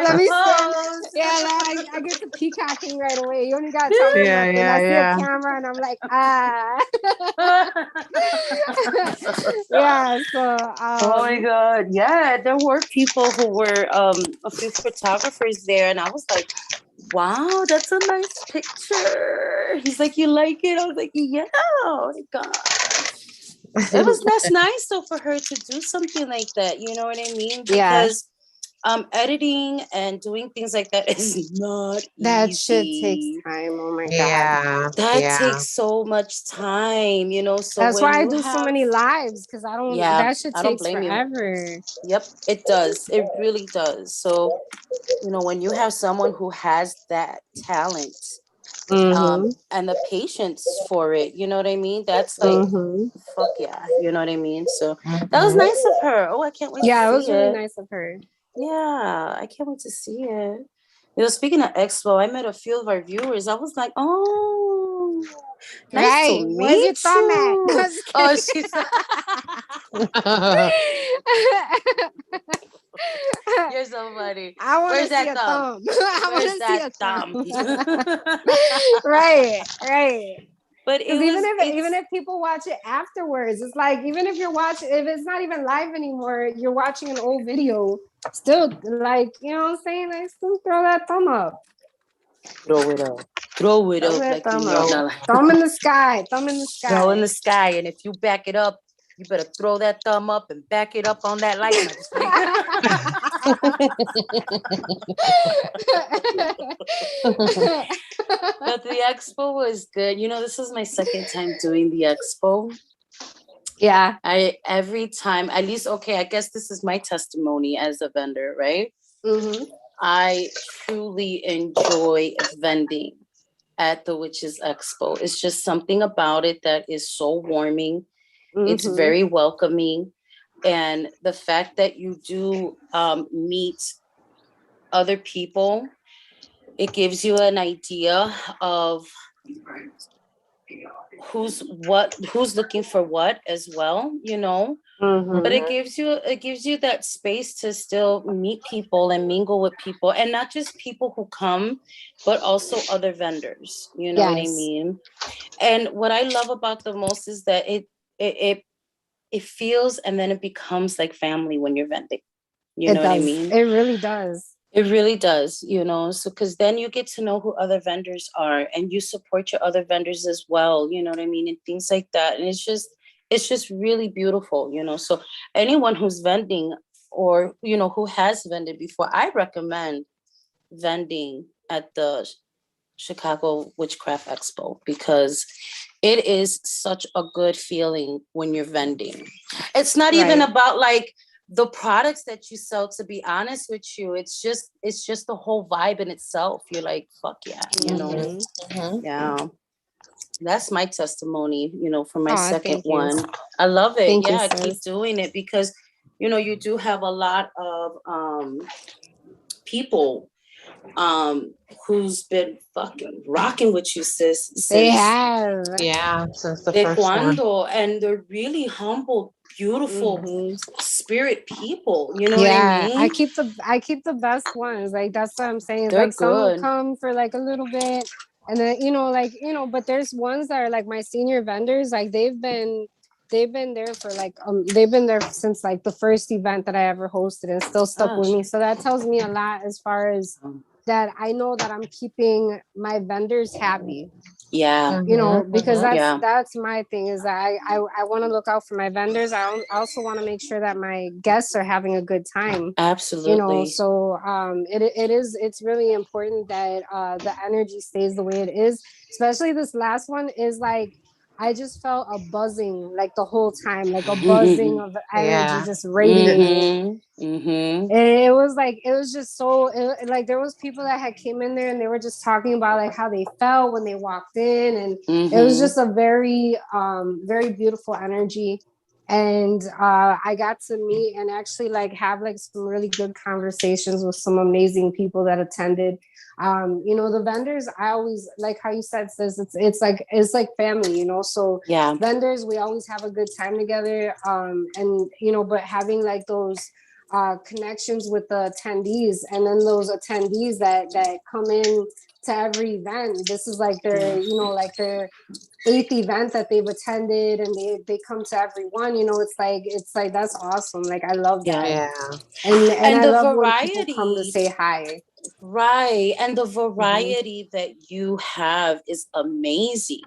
let me stand. Pose. Yeah, like, I get to peacocking right away. You only gotta tell me Yeah, nothing. yeah, I see yeah. a camera and I'm like, yeah. So Oh my god. Yeah, there were people who were a few photographers there, and I was like, wow, that's a nice picture. He's like, you like it? I was like, yeah. Oh my god. That's nice though for her to do something like that. You know what I mean? yeah, Because editing and doing things like that is not that shit takes easy. time. Oh my god. Yeah, That yeah. takes so much time, you know. So That's when why I you do so many have, lives because I don't. yeah, That shit I don't takes blame you. forever. Yep, it does. It really does. So, you know, when you have someone who has that talent Mm-hmm. and the patience for it, you know what I mean? That's like, Mm-hmm. fuck yeah, you know what I mean? So that was Mhm. nice of her. Oh, I can't wait Yeah, it to was see really it. nice of her. Yeah, I can't wait to see it. You know, speaking of Expo, I met a few of our viewers. I was like, oh, nice to Right. Where's your meet thumb at? you. I was Oh, kidding. she's you're so funny. I want Where's to see that a thumb? thumb. I Where's want to see that a thumb? thumb. Right, right. But Because even if people watch it afterwards, it's like even if you're watching, if it's not even live anymore, you're watching an old video. Still, like you know what I'm saying? Like, still throw that thumb up. throw it up. Throw it Throw up that like you thumb know. up. Now, Thumb in the sky. Thumb in the throw in sky. the sky. And if you back it up, you better throw that thumb up and back it up on that light. No, just kidding. But the expo was good. You know, this is my second time doing the expo. Yeah. Every time, at least, okay, I guess this is my testimony as a vendor, right? Mm-hmm. I truly enjoy vending at the Witches Expo. It's just something about it that is so warming. It's Mm-hmm. very welcoming. And the fact that you do meet other people, it gives you an idea of who's looking for what as well, you know. Mm-hmm. But it gives you that space to still meet people and mingle with people, and not just people who come, but also other vendors, you know what I Yes. mean? And what I love about the most is that it feels, and then it becomes like family when you're vending, you know It what I does. mean? It really does. It really does, you know. So because then you get to know who other vendors are, and you support your other vendors as well, you know what I mean, and things like that. And it's just really beautiful, you know. So anyone who's vending, or you know, who has vended before, I recommend vending at the Chicago Witchcraft Expo, because it is such a good feeling when you're vending. It's not even Right. about like the products that you sell, to be honest with you. It's just the whole vibe in itself. You're like, fuck yeah, you know. Mhm. Mhm. Yeah. That's my testimony, you know, for my Aw, second thank you. one. I love it. Thank you, Yeah, keep sis. doing it, because you know, you do have a lot of people who's been fucking rocking with you, sis, They since have. Yeah, since the de first one. cuando, and they're really humble, beautiful Mhm. spirit people. You know Yeah, what I I mean? keep the best ones. Like that's what I'm saying. It's They're like some good. come for like a little bit, and then but there's ones that are like my senior vendors. Like they've been there for like they've been there since like the first event that I ever hosted and still stuck with Gosh. me. So that tells me a lot as far as that I know that I'm keeping my vendors happy. Yeah. You know, Mhm, because mhm. Yeah. that's my thing is that I want to look out for my vendors. I also want to make sure that my guests are having a good time, Absolutely. you know. So it's really important that the energy stays the way it is, especially this last one is like I just felt a buzzing like the whole time, like a buzzing of energy Yeah. just radiating. Mm-hmm. It was like, it was just so, like there was people that had came in there and they were just talking about like how they felt when they walked in, and it was just a very very beautiful energy. And I got to meet and actually like have like some really good conversations with some amazing people that attended. You know, the vendors, I always like how you said, sis, it's like family, you know. So Yeah. vendors, we always have a good time together. And you know, but having like those connections with the attendees, and then those attendees that come in to every event, this is like their, you know, like their 8th event that they've attended, and they come to every one, you know. It's like that's awesome. Like I love that. Yeah. Yeah. And And I the love when people come to variety, say hi. right? And the variety that you have is amazing,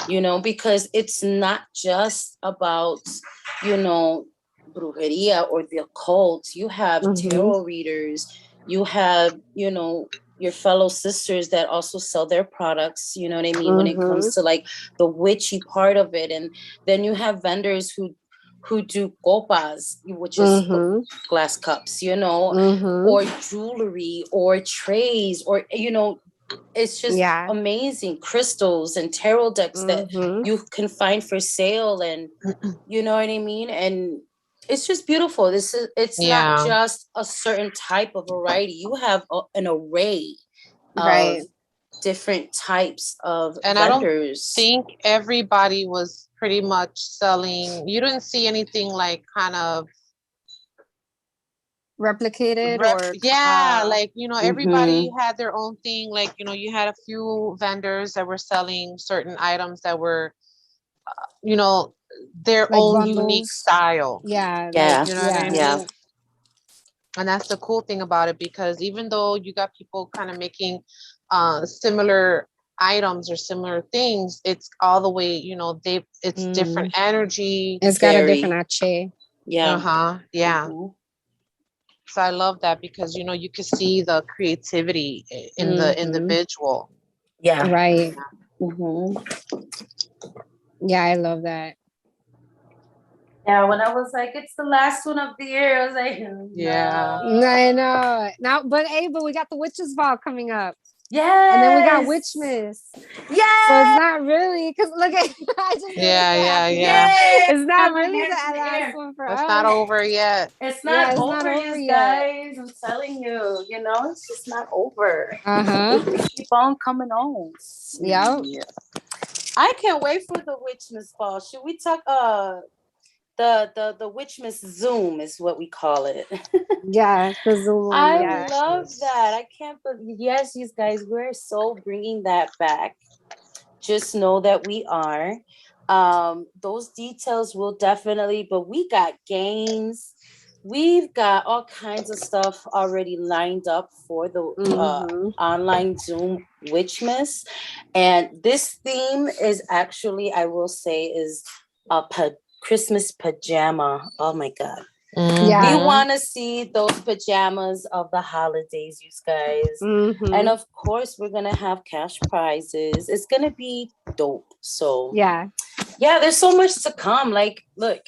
you know, because it's not just about, you know, brujeria or the occult. You have tarot readers, you have, you know, your fellow sisters that also sell their products, you know what I mean, when it comes to like the witchy part of it. And then you have vendors who do copas, which is glass cups, you know, or jewelry or trays, or, you know, it's just Yeah. amazing crystals and tarot decks that you can find for sale, and you know what I mean. And it's just beautiful. It's not Yeah. just a certain type of variety. You have an array Right. of different types of And I don't vendors. think everybody was pretty much selling. You didn't see anything like kind of Replicated or yeah, like, you know, everybody Mhm. had their own thing. Like, you know, you had a few vendors that were selling certain items that were, you know, their like own unique bundles. style. Yeah. Yeah. Like You know what I Yeah. mean? And that's the cool thing about it, because even though you got people kind of making similar items or similar things, it's all the way, you know, it's different energy. It's got a Very. different ache. Yeah. Uh-huh. Yeah. Mhm. So I love that, because you know, you can see the creativity in the Mhm. individual. Yeah. Right. Mhm. Yeah, I love that. Yeah, when I was like, it's the last one of the year, I was like, Yeah. I know. Now, but we got the witches ball coming up. yes. And then we got Witchmas. Yes. So it's not really, because look at I just Yeah. Yes. It's not My really the hands in the last air. one for It's us. not over yet. It's Yeah, not it's over, not over you yet. guys. I'm telling you, you know, it's just not over. Uh-huh. Keep on coming on. Yep. Yeah. I can't wait for the Witchmas ball. Should we talk the Witchmas Zoom is what we call it. Yeah, the Zoom one, I yeah. love that. I can't believe, yes, you guys, we're so bringing that back. Just know that we are. Those details will definitely, but we got games. We've got all kinds of stuff already lined up for the online Zoom Witchmas. And this theme is actually, I will say, is a Christmas pajama. Oh my God. Yeah. We want to see those pajamas of the holidays, you guys. And of course, we're going to have cash prizes. It's going to be dope. So, yeah, there's so much to come. Like, look,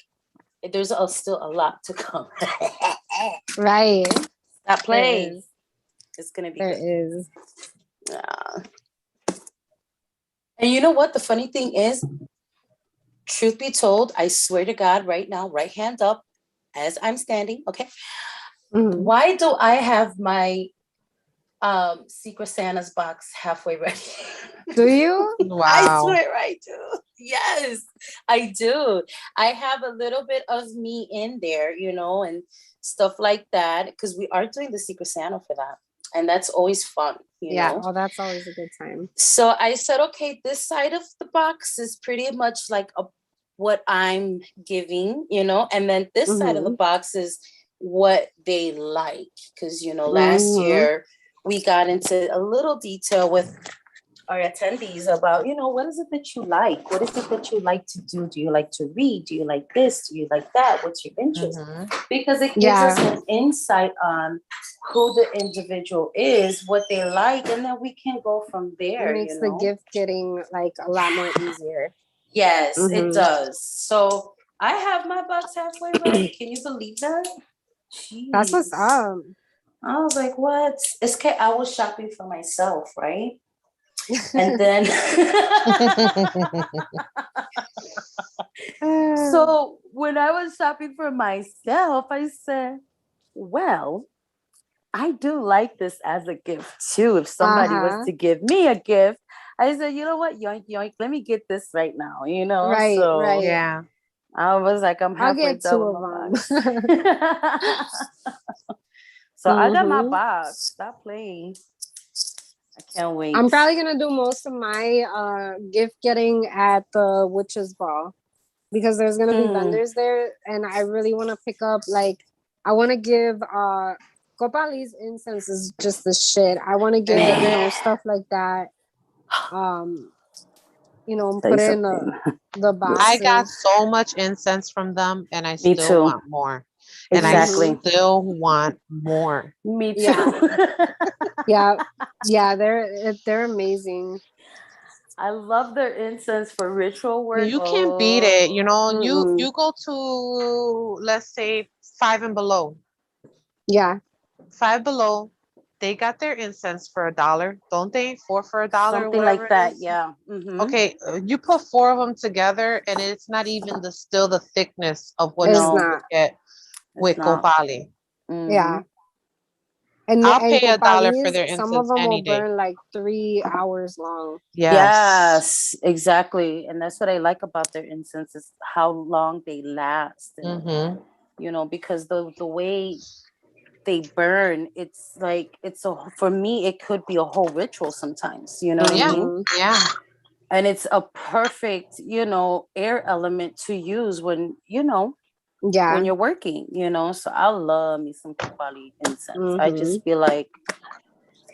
there's still a lot to come. right. Stop playing. It's going to be There good. is. Yeah. And you know what? The funny thing is, truth be told, I swear to God right now, right hand up as I'm standing, okay? Why do I have my Secret Santa's box halfway ready? Do you? Wow. I swear I do. Yes, I do. I have a little bit of me in there, you know, and stuff like that, because we are doing the Secret Santa for that. And that's always fun, you know? Oh, that's always a good time. So I said, okay, this side of the box is pretty much like what I'm giving, you know, and then this side of the box is what they like. Because, you know, last year we got into a little detail with our attendees about, you know, what is it that you like? What is it that you like to do? Do you like to read? Do you like this? Do you like that? What's your interest? Because it gives us an insight on who the individual is, what they like, and then we can go from there. It makes the gift getting like a lot more easier. Yes, it Mhm. does. So I have my box halfway ready. Can you believe that? That's what's Jeez. up. I was like, what? It's okay. I was shopping for myself, right? And then so when I was shopping for myself, I said, well, I do like this as a gift too. If somebody was Uh-huh. to give me a gift, I said, you know what, yoink yoink, let me get this right now, you know. Right, So right. Yeah. I was like, I'm I'll halfway get done two with of my them. box. So I got my Hmm. box. Stop playing. I can't wait. I'm probably gonna do most of my gift getting at the witches ball because there's gonna be vendors there, and I really want to pick up like I want to give Copali's incense is just the shit. I want to give stuff like that. Um, Say put it in something. the I got boxes. so much incense from them and I Me still too. want more. And I Exactly. still want more. Me too. Yeah, yeah, they're amazing. I love their incense for ritual work. You can't beat it. You Oh, know, you Mm-mm. you go to, let's say, Five and Below. Yeah, Five Below, they got their incense for $1, don't they? Four for $1 or something whatever like it that. is. Yeah. Mm-hmm. Okay, you put four of them together, and it's not even still the thickness of what it's you No, would not. get it's with not. Copali. Yeah. Mm-hmm. I'll And pay $1 for Copali's, their some of incense them will any day. burn like 3 hours long. Yes. Yes, exactly. And that's what I like about their incense is how long they last. And Mm-hmm. because the way they burn, it's like for me, it could be a whole ritual sometimes, you know what I Yeah. mean? Mhm. Yeah. And it's a perfect, air element to use when Yeah. you're working, so I love me some Kopali incense. I Mhm. just feel like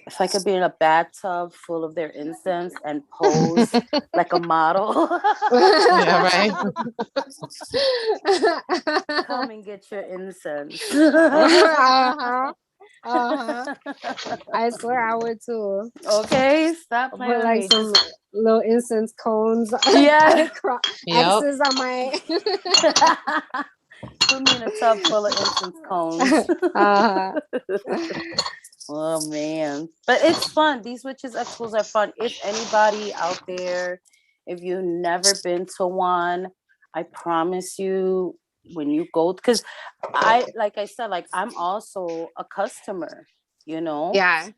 if I could be in a bathtub full of their incense and pose like a model. Yeah, right. Come and get your incense. Uh-huh. Uh-huh. I swear I would too. Okay, stop playing Put with like me. some Just little incense cones, yeah. Yep. X's on my. Put me in a tub full of incense cones. uh, Oh man. But it's fun. These witches expos are fun. If anybody out there, if you've never been to one, I promise you when you go, because like I said, like I'm also a customer, yeah.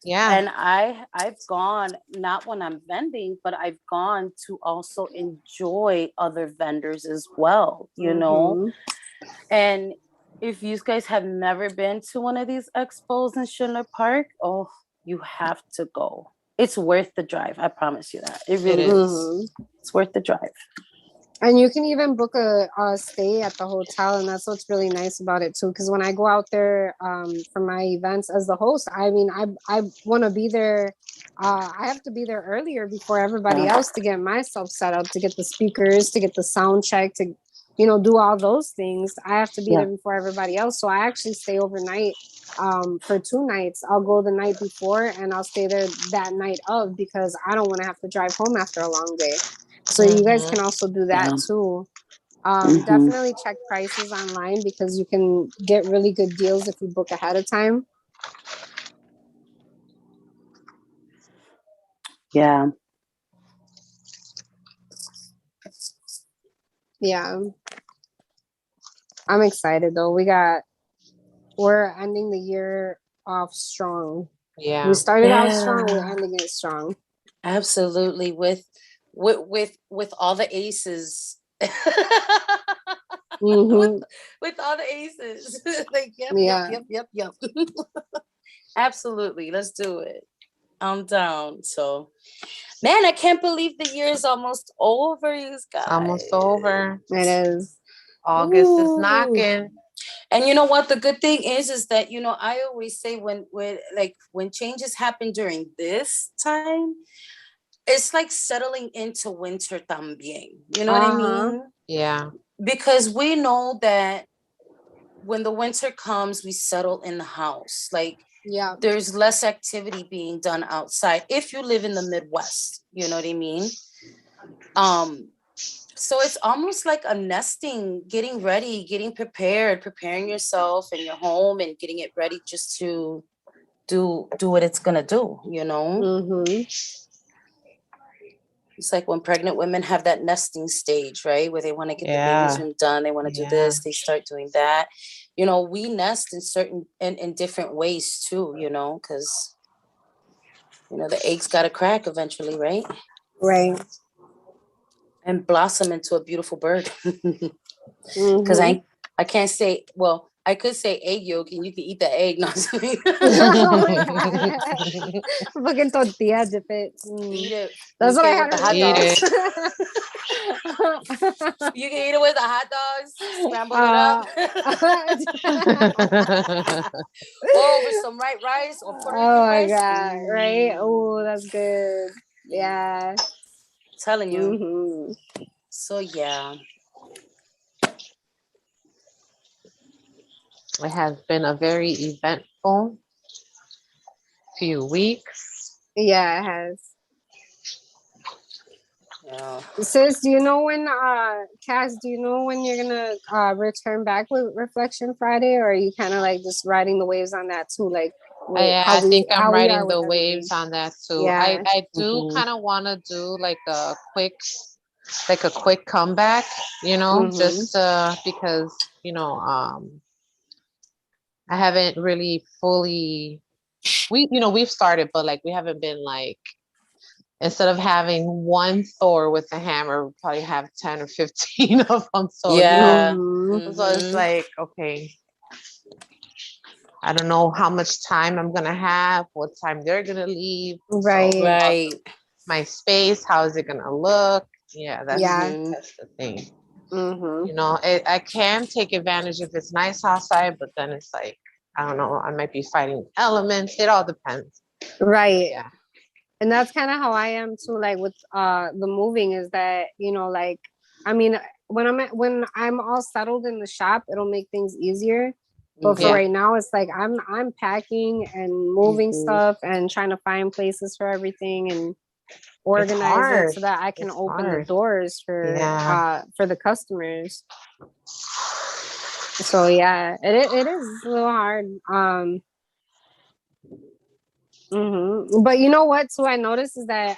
Yeah. and I've gone not when I'm vending, but I've gone to also enjoy other vendors as well, Mhm. and if you guys have never been to one of these expos in Schindler Park, oh, you have to go. It's worth the drive. I promise you that. It It really is. is. Mhm. It's worth the drive. And you can even book a stay at the hotel, and that's what's really nice about it too. Because when I go out there for my events as the host, I mean, I want to be there. I have to be there earlier before everybody Yeah. else to get myself set up, to get the speakers, to get the sound check, to do all those things. I have to be Yeah. there before everybody else. So I actually stay overnight for 2 nights. I'll go the night before and I'll stay there that night of because I don't want to have to drive home after a long day. So you guys Mhm. can also do that Yeah. too. Mhm. Definitely check prices online because you can get really good deals if you book ahead of time. Yeah. Yeah. I'm excited though. We're ending the year off strong. Yeah. We started out strong, we're Yeah. ending it strong. Absolutely. With all the aces. Mhm. With all the aces. Like, yep, Yeah. yep. Absolutely. Let's do it. I'm down. So, man, I can't believe the year is almost over, you guys. It's almost over. It is. August is Ooh. knocking. And you know what? The good thing is that I always say when changes happen during this time, it's like settling into winter también. You know what I Uh-huh. mean? Yeah. Because we know that when the winter comes, we settle in the house. Like Yeah. there's less activity being done outside if you live in the Midwest. You know what I mean? So it's almost like a nesting, getting ready, getting prepared, preparing yourself and your home and getting it ready just to do what it's gonna do, you know? Mm-hmm. It's like when pregnant women have that nesting stage, right? Where they want to get the baby's Yeah. room done, they want to do Yeah. this, they start doing that. You know, we nest in certain in different ways too, you know, because you know the eggs gotta crack eventually, right? Right. And blossom into a beautiful bird. Because Mm-hmm. I can't say, well, I could say egg yolk and you can eat the egg. No, Oh my God. Fucking tortilla dip it. eat it. That's You what I can had with the to hot Eat dogs. do. You can eat it with the hot dogs, scramble it up. Or with some white rice or Puerto Oh Rican my rice. God. Right? Oh, Ooh. that's good. Yeah. Telling you. Mm-hmm. So yeah. It has been a very eventful few weeks. Yeah, it has. Yeah. Sis, do you know when Cass, do you know when you're gonna return back with Reflection Friday, or are you kind of like just riding the waves on that too, like with I think I'm how we are riding with the everything? waves on that too. Yeah. I do Mhm. kind of want to do like a quick comeback, Mhm. just because, I haven't really fully, we've started, but like we haven't been like, instead of having one Thor with a hammer, we probably have 10 or 15 of them. So, Yeah. Mhm. so it's Mhm. like, okay, I don't know how much time I'm gonna have, what time they're gonna leave. Right. So Right. my space, how is it gonna look? Yeah, Yeah. Mhm. that's the thing. Mhm. I can take advantage if it's nice outside, but then it's like, I don't know, I might be fighting elements. It all depends. Right. Yeah. And that's kind of how I am too, like with the moving, is that, like, I mean, when I'm all settled in the shop, it'll make things easier. But for Yeah. right now, it's like I'm packing and moving Mhm. stuff and trying to find places for everything and It's organize it hard. so that I can It's open the hard. doors Yeah. for the customers. So yeah, it is a little hard. But you know what? So I noticed is that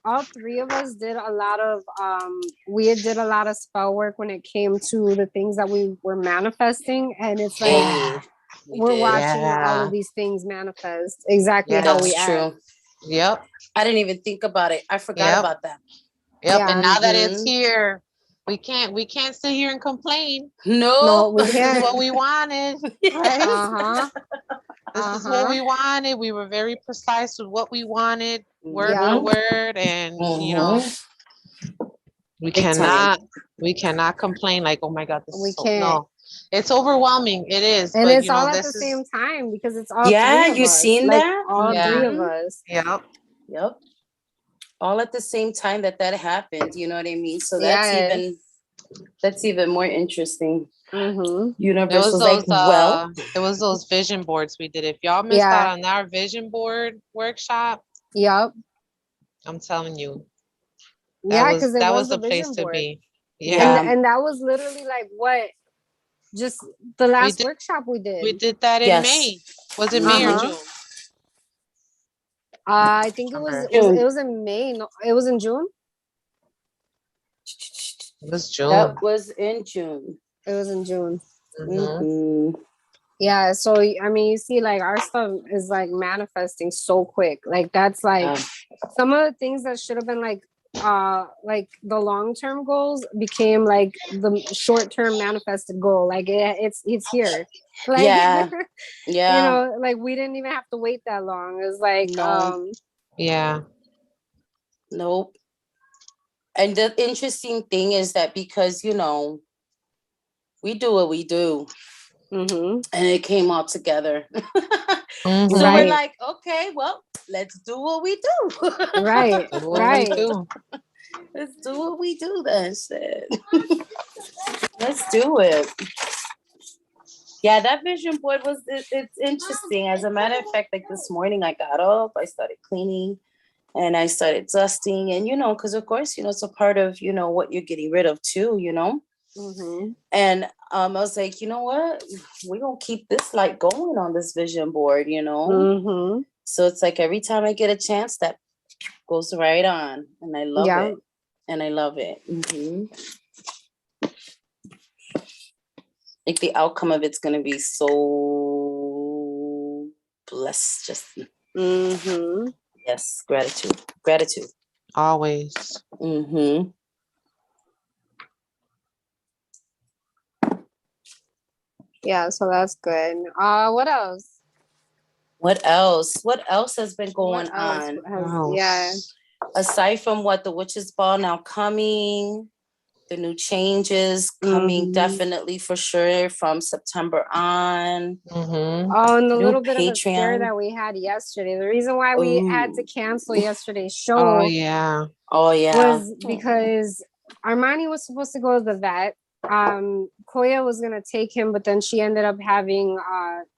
all three of us did a lot of did a lot of spell work when it came to the things that we were manifesting, and it's like Yeah. We we're did. watching all Yeah. of these things manifest exactly Yeah. how we That's act. true. Yep. I didn't even think about it. I forgot Yep. about that. Yep. Yeah. And now that it's Mhm. here, we can't sit here and complain. No, No. we This is can't. what we wanted, right? Uh-huh. This is what we wanted. We were very precise with what we wanted, word Yeah. for word, and Mhm. we Big time. cannot complain like, oh my God, this We is so can't. no. It's overwhelming. It is, And but it's all at the this same is time because it's all Yeah, three of you us. seen Like that? all three Yeah. of us. Yep. Yep. All at the same time that happened. You know what I mean? So Yes. that's even more interesting. Mm-hmm. Universe was like, well, It was those vision boards we did. If y'all missed Yeah. out on our vision board workshop, Yep. I'm telling you, Yeah, because it that was was a the place vision to board. be. Yeah. And that was literally like what just the last did- workshop we did. We did that in Yes. May. Was it May or Uh-huh. June? I think it was Remember. it was in May. No, it was in June. It was June. That was in June. It was in June. Mhm. Mhm. Yeah, so I mean, you see, like our stuff is like manifesting so quick. Like that's like Yeah. some of the things that should have been like the long-term goals became like the short-term manifested goal. Like it's here. Like Yeah. Yeah. like we didn't even have to wait that long. It's like No. Yeah. Nope. And the interesting thing is that because, we do what we do mhm. and it came all together. Mhm. So we're Right. like, okay, well, let's do what we do. Right. That's what we Right. do. Let's do what we do then, shit. Let's do it. Yeah, that vision board it's interesting. As a matter of fact, like this morning I got up, I started cleaning, And I started dusting, and because of course, it's a part of what you're getting rid of too, Mhm. And I was like, you know what? We're gonna keep this light going on this vision board, Mhm. So it's like every time I get a chance, that goes right on, and I love Yeah. it. And I love it. Like the outcome of it's gonna be so blessed. Just Mhm. yes, gratitude. Always. Yeah, so that's good. What else? What else? What else has been going What else on? yeah. Aside from what the witches ball now coming, the new changes coming definitely for sure from September on. Oh, and the New little bit of a scare Patreon. that we had yesterday. The reason why we had to Ooh. cancel yesterday's show Oh yeah. was because Armani was supposed to go to the vet. Koya was gonna take him, but then she ended up having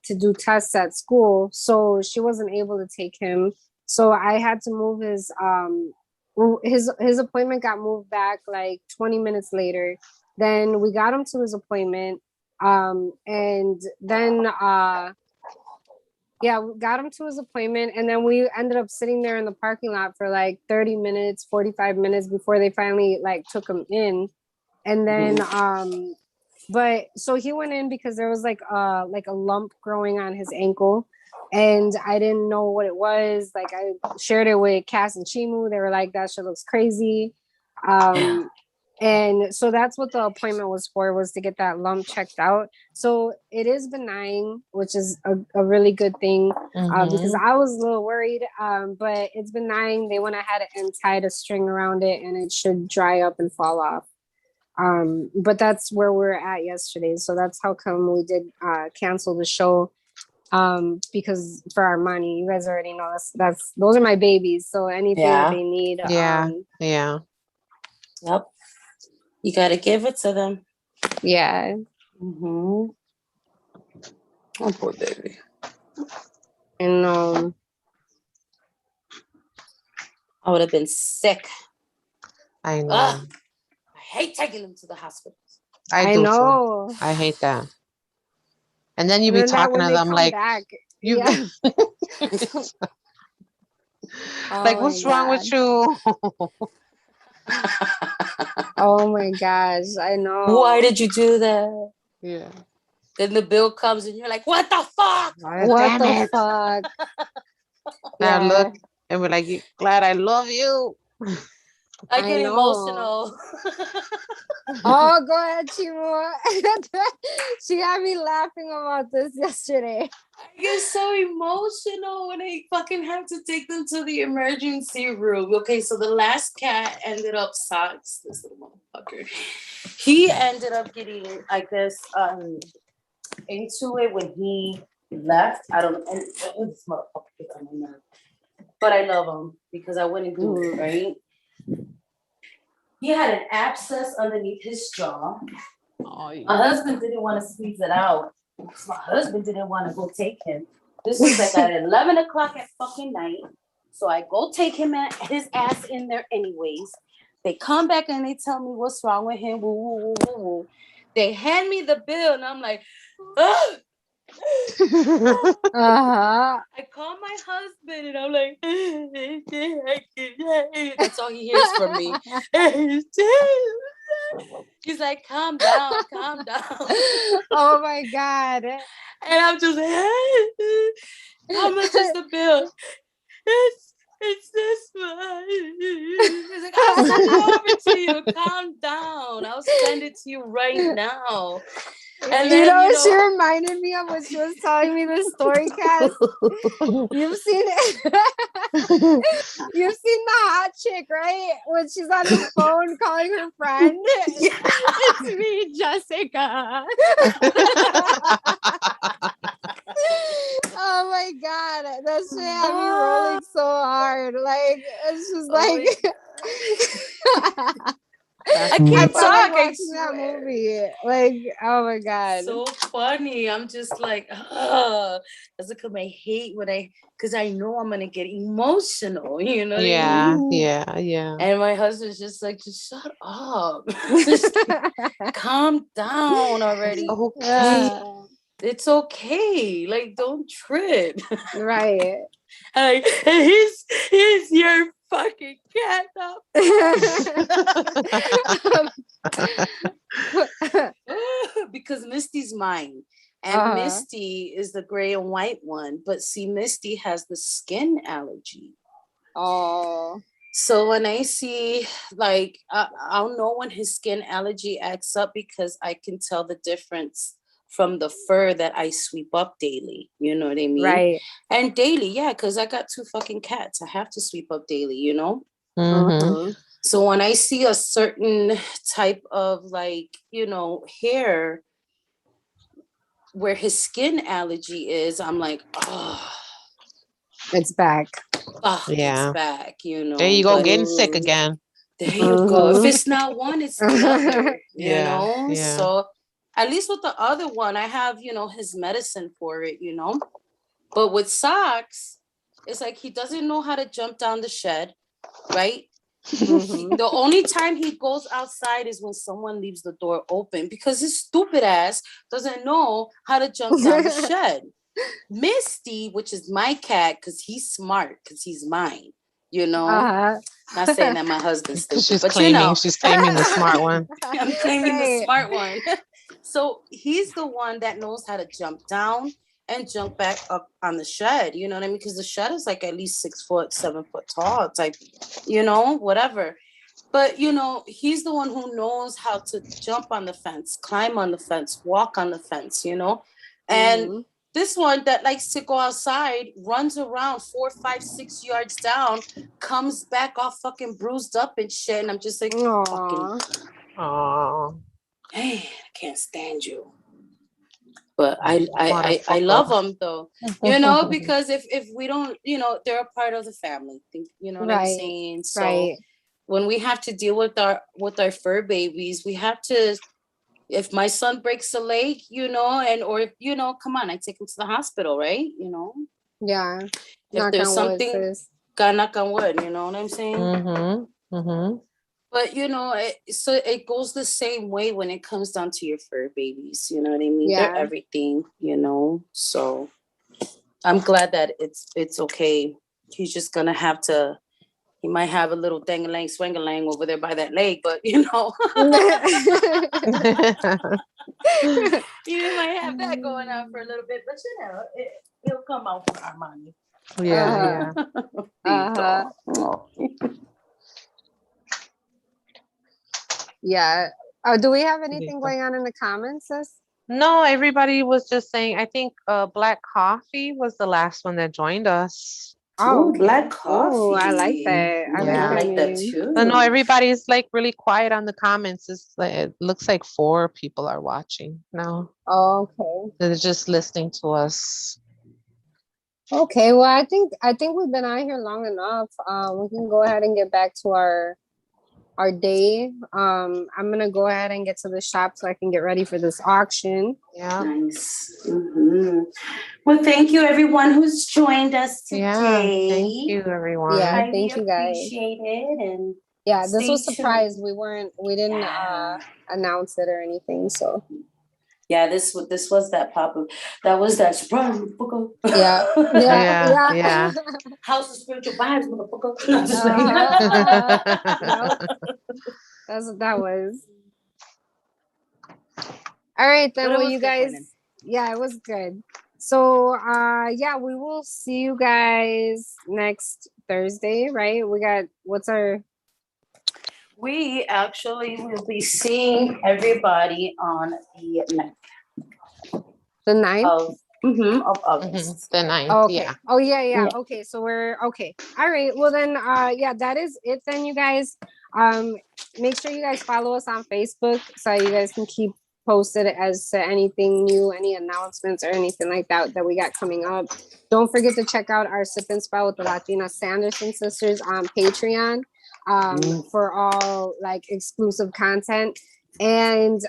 to do tests at school, so she wasn't able to take him. So I had to move his appointment got moved back like 20 minutes later. Then we got him to his appointment. And then yeah, we got him to his appointment, and then we ended up sitting there in the parking lot for like 30 minutes, 45 minutes before they finally like took him in. And then but so he went in because there was like a lump growing on his ankle, and I didn't know what it was. Like I shared it with Cass and Chimu. They were like, that shit looks crazy. And so that's what the appointment was for, was to get that lump checked out. So it is benign, which is a really good thing, because I was a little worried, but it's benign. They went ahead and tied a string around it, and it should dry up and fall off. But that's where we're at yesterday. So that's how come we did cancel the show, because for Armani, you guys already know that's those are my babies. So anything that they need, Yeah. Yep. You got to give it to them. Yeah. Oh, poor baby. And I would have been sick. I know. Ugh. I hate taking them to the hospital. I do know. too. I hate that. And then you be talking to them like, yeah. like, what's wrong with you? Oh my gosh, I know. Why did you do that? Yeah. Then the bill comes and you're like, what the fuck? What the fuck? Now look, and we're like, glad I love you. I get emotional. Oh, go ahead, Chimu. She had me laughing about this yesterday. I get so emotional when I fucking have to take them to the emergency room. Okay, so the last cat ended up Socks, this little motherfucker. He ended up getting, I guess, into it when he left. I don't know. And this motherfucker gets on my nerve. But I love him because I wouldn't do it, right? He had an abscess underneath his jaw. My husband didn't want to squeeze it out. My husband didn't want to go take him. This was like at 11 o'clock at fucking night. So I go take him at his ass in there anyways. They come back and they tell me what's wrong with him. Woo, woo, woo, woo, woo. They hand me the bill and I'm like, ugh. I call my husband and I'm like, that's all he hears from me. He's like, calm down. Oh my God. And I'm just like, how much is the bill? It's this much. He's like, I'll send it over to you. Calm down. I'll send it to you right now. And you know what she reminded me of when she was telling me the story, Cass? You've seen it. You've seen the hot chick, right? When she's on the phone calling her friend. Yeah. It's me, Jessica. Oh my God. That shit had me rolling so hard. Like, it's just like... I can't talk. I movie. Like, oh my god. So funny. I'm just like, that's because I hate because I know I'm gonna get emotional. You know what I mean? Yeah. And my husband's just like, just shut up, just calm down already. Okay. It's okay. Like, don't trip. Right. Like, here's your fucking cat up. Because Misty's mine. And Misty is the gray and white one. But see, Misty has the skin allergy. Oh. So when I see, like, I'll know when his skin allergy acts up because I can tell the difference from the fur that I sweep up daily. You know what I mean? Right. And daily, yeah, because I got 2 fucking cats. I have to sweep up daily, you know? Mm-hmm. So when I see a certain type of, like, you know, hair where his skin allergy is, I'm like, oh, it's back. Yeah. It's back, you know. There you go, getting sick again. There you go. If it's not one, it's the other, you know? Yeah. So at least with the other one, I have, you know, his medicine for it, you know? But with Socks, it's like he doesn't know how to jump down the shed, right? The only time he goes outside is when someone leaves the door open because his stupid ass doesn't know how to jump down the shed. Misty, which is my cat, because he's smart, because he's mine, you know? Not saying that my husband's stupid, She's but claiming, you know. she's claiming the smart one. I'm claiming the smart one. So he's the one that knows how to jump down and jump back up on the shed, you know what I mean? Because the shed is like at least 6 foot, 7 foot tall, type, you know, whatever. But, you know, he's the one who knows how to jump on the fence, climb on the fence, walk on the fence, you know? And this one that likes to go outside, runs around 4, 5, 6 yards down, comes back all fucking bruised up and shit. And I'm just like, fucking, hey, I can't stand you. But I love them though, you know, because if we don't, you know, they're a part of the family. You know what I'm saying? So when we have to deal with our fur babies, we have to. If my son breaks a leg, you know, or if, you know, come on, I take him to the hospital, right? You know. Yeah. If there's something, gotta knock on wood. You know what I'm saying? But you know, so it goes the same way when it comes down to your fur babies. You know what I mean? Yeah. They're everything, you know. So I'm glad that it's okay. He's just gonna have to. He might have a little dang-a-lang, swang-a-lang over there by that leg, but you know, you might have that going on for a little bit. But you know, it'll come out for our money. Yeah. Yeah. Do we have anything going on in the comments, sis? No, everybody was just saying, I think Black Coffee was the last one that joined us. Oh, okay. Black Coffee. Oh, I like that. I like that too. No, everybody's like really quiet on the comments. It's like, it looks like 4 people are watching now. Oh, okay. They're just listening to us. Okay, well, I think we've been out here long enough. We can go ahead and get back to our day. I'm gonna go ahead and get to the shop so I can get ready for this auction. Yeah. Nice. Well, thank you everyone who's joined us today. Yeah, thank you everyone. Yeah, thank you guys. Appreciate it. And yeah, this was a surprise. We didn't announce it or anything. So yeah, this was that pop-up. That was that surprise, motherfucker. Yeah. House of Spiritual Vibes, motherfucker. That's what that was. All right, then. Well, you guys. Yeah, it was good. So, yeah, we will see you guys next Thursday, right? We actually will be seeing everybody on the 9th. The 9th? Of August. The 9th. Okay. Yeah. Oh, yeah. Okay, so we're okay. All right. Well, then, yeah, that is it. Then, you guys, make sure you guys follow us on Facebook so you guys can keep posted as to anything new, any announcements or anything like that we got coming up. Don't forget to check out our Sip and Spell with the Latina Sanderson sisters on Patreon for all like exclusive content. And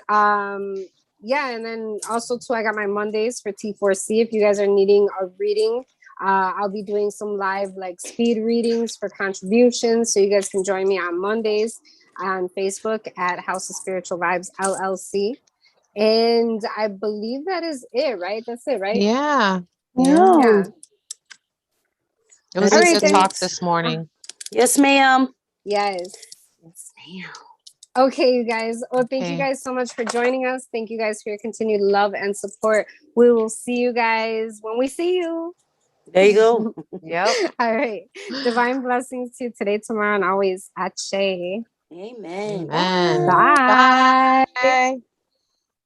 yeah, and then also too, I got my Mondays for T4C. If you guys are needing a reading, I'll be doing some live like speed readings for contributions. So you guys can join me on Mondays on Facebook at House of Spiritual Vibes LLC. And I believe that is it, right? That's it, right? Yeah. Yeah. Yeah. It was All a right, good then. talk this morning. Yes, ma'am. Yes. Yes, ma'am. Okay, you guys. Well, thank you Okay. guys so much for joining us. Thank you guys for your continued love and support. We will see you guys when we see you. There you go. Yep. All right. Divine blessings to you today, tomorrow, and always. Ache. Amen. Amen. Bye. Bye.